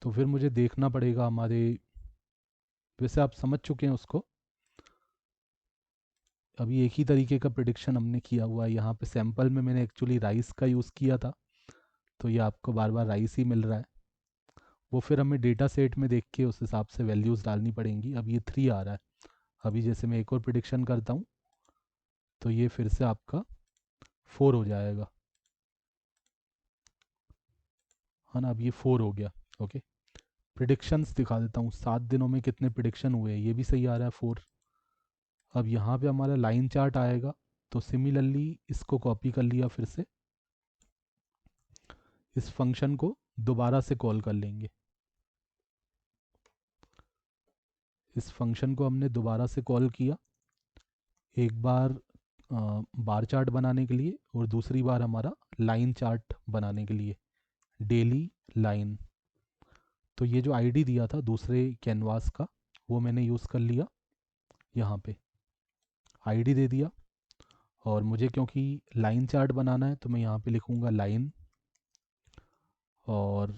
तो फिर मुझे देखना पड़ेगा हमारे, वैसे आप समझ चुके हैं उसको। अभी एक ही तरीके का प्रिडिक्शन हमने किया हुआ है, यहाँ पे सैंपल में मैंने एक्चुअली राइस का यूज़ किया था, तो ये आपको बार बार राइस ही मिल रहा है। वो फिर हमें डेटा सेट में देख के उस हिसाब से वैल्यूज़ डालनी पड़ेंगी। अब ये 3 आ रहा है, अभी जैसे मैं एक और प्रिडिक्शन करता हूँ तो ये फिर से आपका 4 हो जाएगा, है ना। अब ये 4 हो गया। ओके, प्रिडिक्शंस दिखा देता हूँ, 7 दिनों में कितने प्रिडिक्शन हुए हैं, ये भी सही आ रहा है 4। अब यहाँ पे हमारा लाइन चार्ट आएगा, तो सिमिलरली इसको कॉपी कर लिया, फिर से इस फंक्शन को दोबारा से कॉल कर लेंगे। इस फंक्शन को हमने दोबारा से कॉल किया, एक बार बार चार्ट बनाने के लिए और दूसरी बार हमारा लाइन चार्ट बनाने के लिए, डेली लाइन। तो ये जो आईडी दिया था दूसरे कैनवास का वो मैंने यूज़ कर लिया, यहाँ पे आईडी दे दिया। और मुझे क्योंकि लाइन चार्ट बनाना है तो मैं यहाँ पे लिखूँगा लाइन, और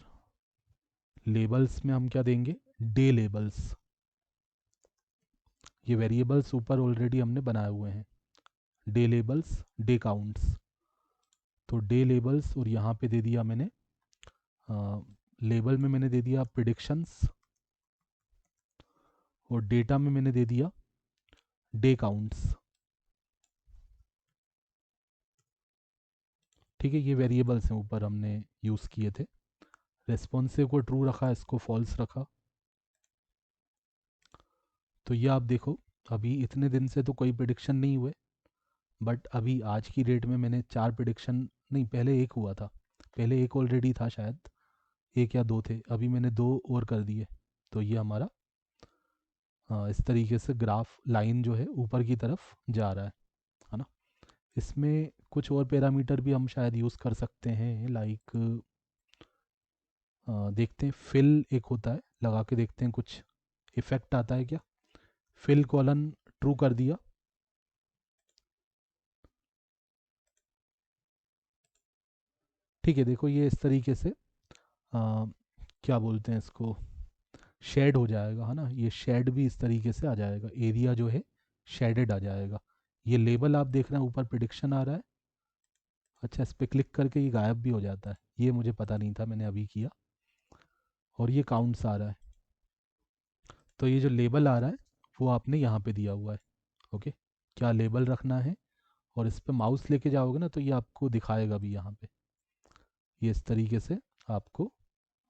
लेबल्स में हम क्या देंगे, डे लेबल्स। ये वेरिएबल्स ऊपर ऑलरेडी हमने बनाए हुए हैं, डे लेबल्स, डे काउंट्स। तो डे लेबल्स, और यहाँ पे दे दिया मैंने लेबल में मैंने दे दिया प्रिडिक्शंस, और डेटा में मैंने दे दिया डे काउंट्स। ठीक है, ये वेरिएबल्स हैं ऊपर हमने यूज़ किए थे। रेस्पॉन्सिव को ट्रू रखा, इसको फॉल्स रखा। तो ये आप देखो, अभी इतने दिन से तो कोई प्रिडिक्शन नहीं हुए, बट अभी आज की डेट में मैंने 4 प्रिडिक्शन, नहीं पहले एक हुआ था, पहले एक ऑलरेडी था शायद, एक या दो थे, अभी मैंने 2 और कर दिए। तो ये हमारा इस तरीके से ग्राफ लाइन जो है ऊपर की तरफ जा रहा है ना। इसमें कुछ और पैरामीटर भी हम शायद यूज़ कर सकते हैं, लाइक देखते हैं, फिल एक होता है, लगा के देखते हैं कुछ इफेक्ट आता है क्या। फिल कॉलन ट्रू कर दिया, ठीक है। देखो ये इस तरीके से क्या बोलते हैं इसको, शेड हो जाएगा, है ना। ये शेड भी इस तरीके से आ जाएगा, एरिया जो है शेडेड आ जाएगा। ये लेबल आप देख रहे हैं ऊपर प्रिडिक्शन आ रहा है, अच्छा इस पर क्लिक करके ये गायब भी हो जाता है, ये मुझे पता नहीं था, मैंने अभी किया। और ये काउंट्स आ रहा है, तो ये जो लेबल आ रहा है वो आपने यहाँ पे दिया हुआ है। ओके, क्या लेबल रखना है, और इस पे माउस लेके जाओगे ना तो ये आपको दिखाएगा भी यहाँ पे, ये इस तरीके से आपको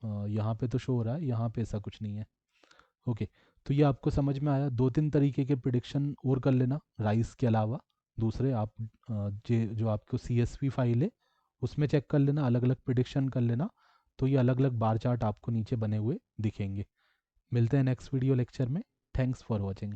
यहाँ पे तो शो हो रहा है, यहाँ पे ऐसा कुछ नहीं है। ओके, तो ये आपको समझ में आया। 2-3 तरीके के प्रिडिक्शन और कर लेना राइस के अलावा, दूसरे आप जो आपको CSV फाइल है उसमें चेक कर लेना, अलग अलग प्रिडिक्शन कर लेना, तो ये अलग अलग बार चार्ट आपको नीचे बने हुए दिखेंगे। मिलते हैं नेक्स्ट वीडियो लेक्चर में। Thanks for watching.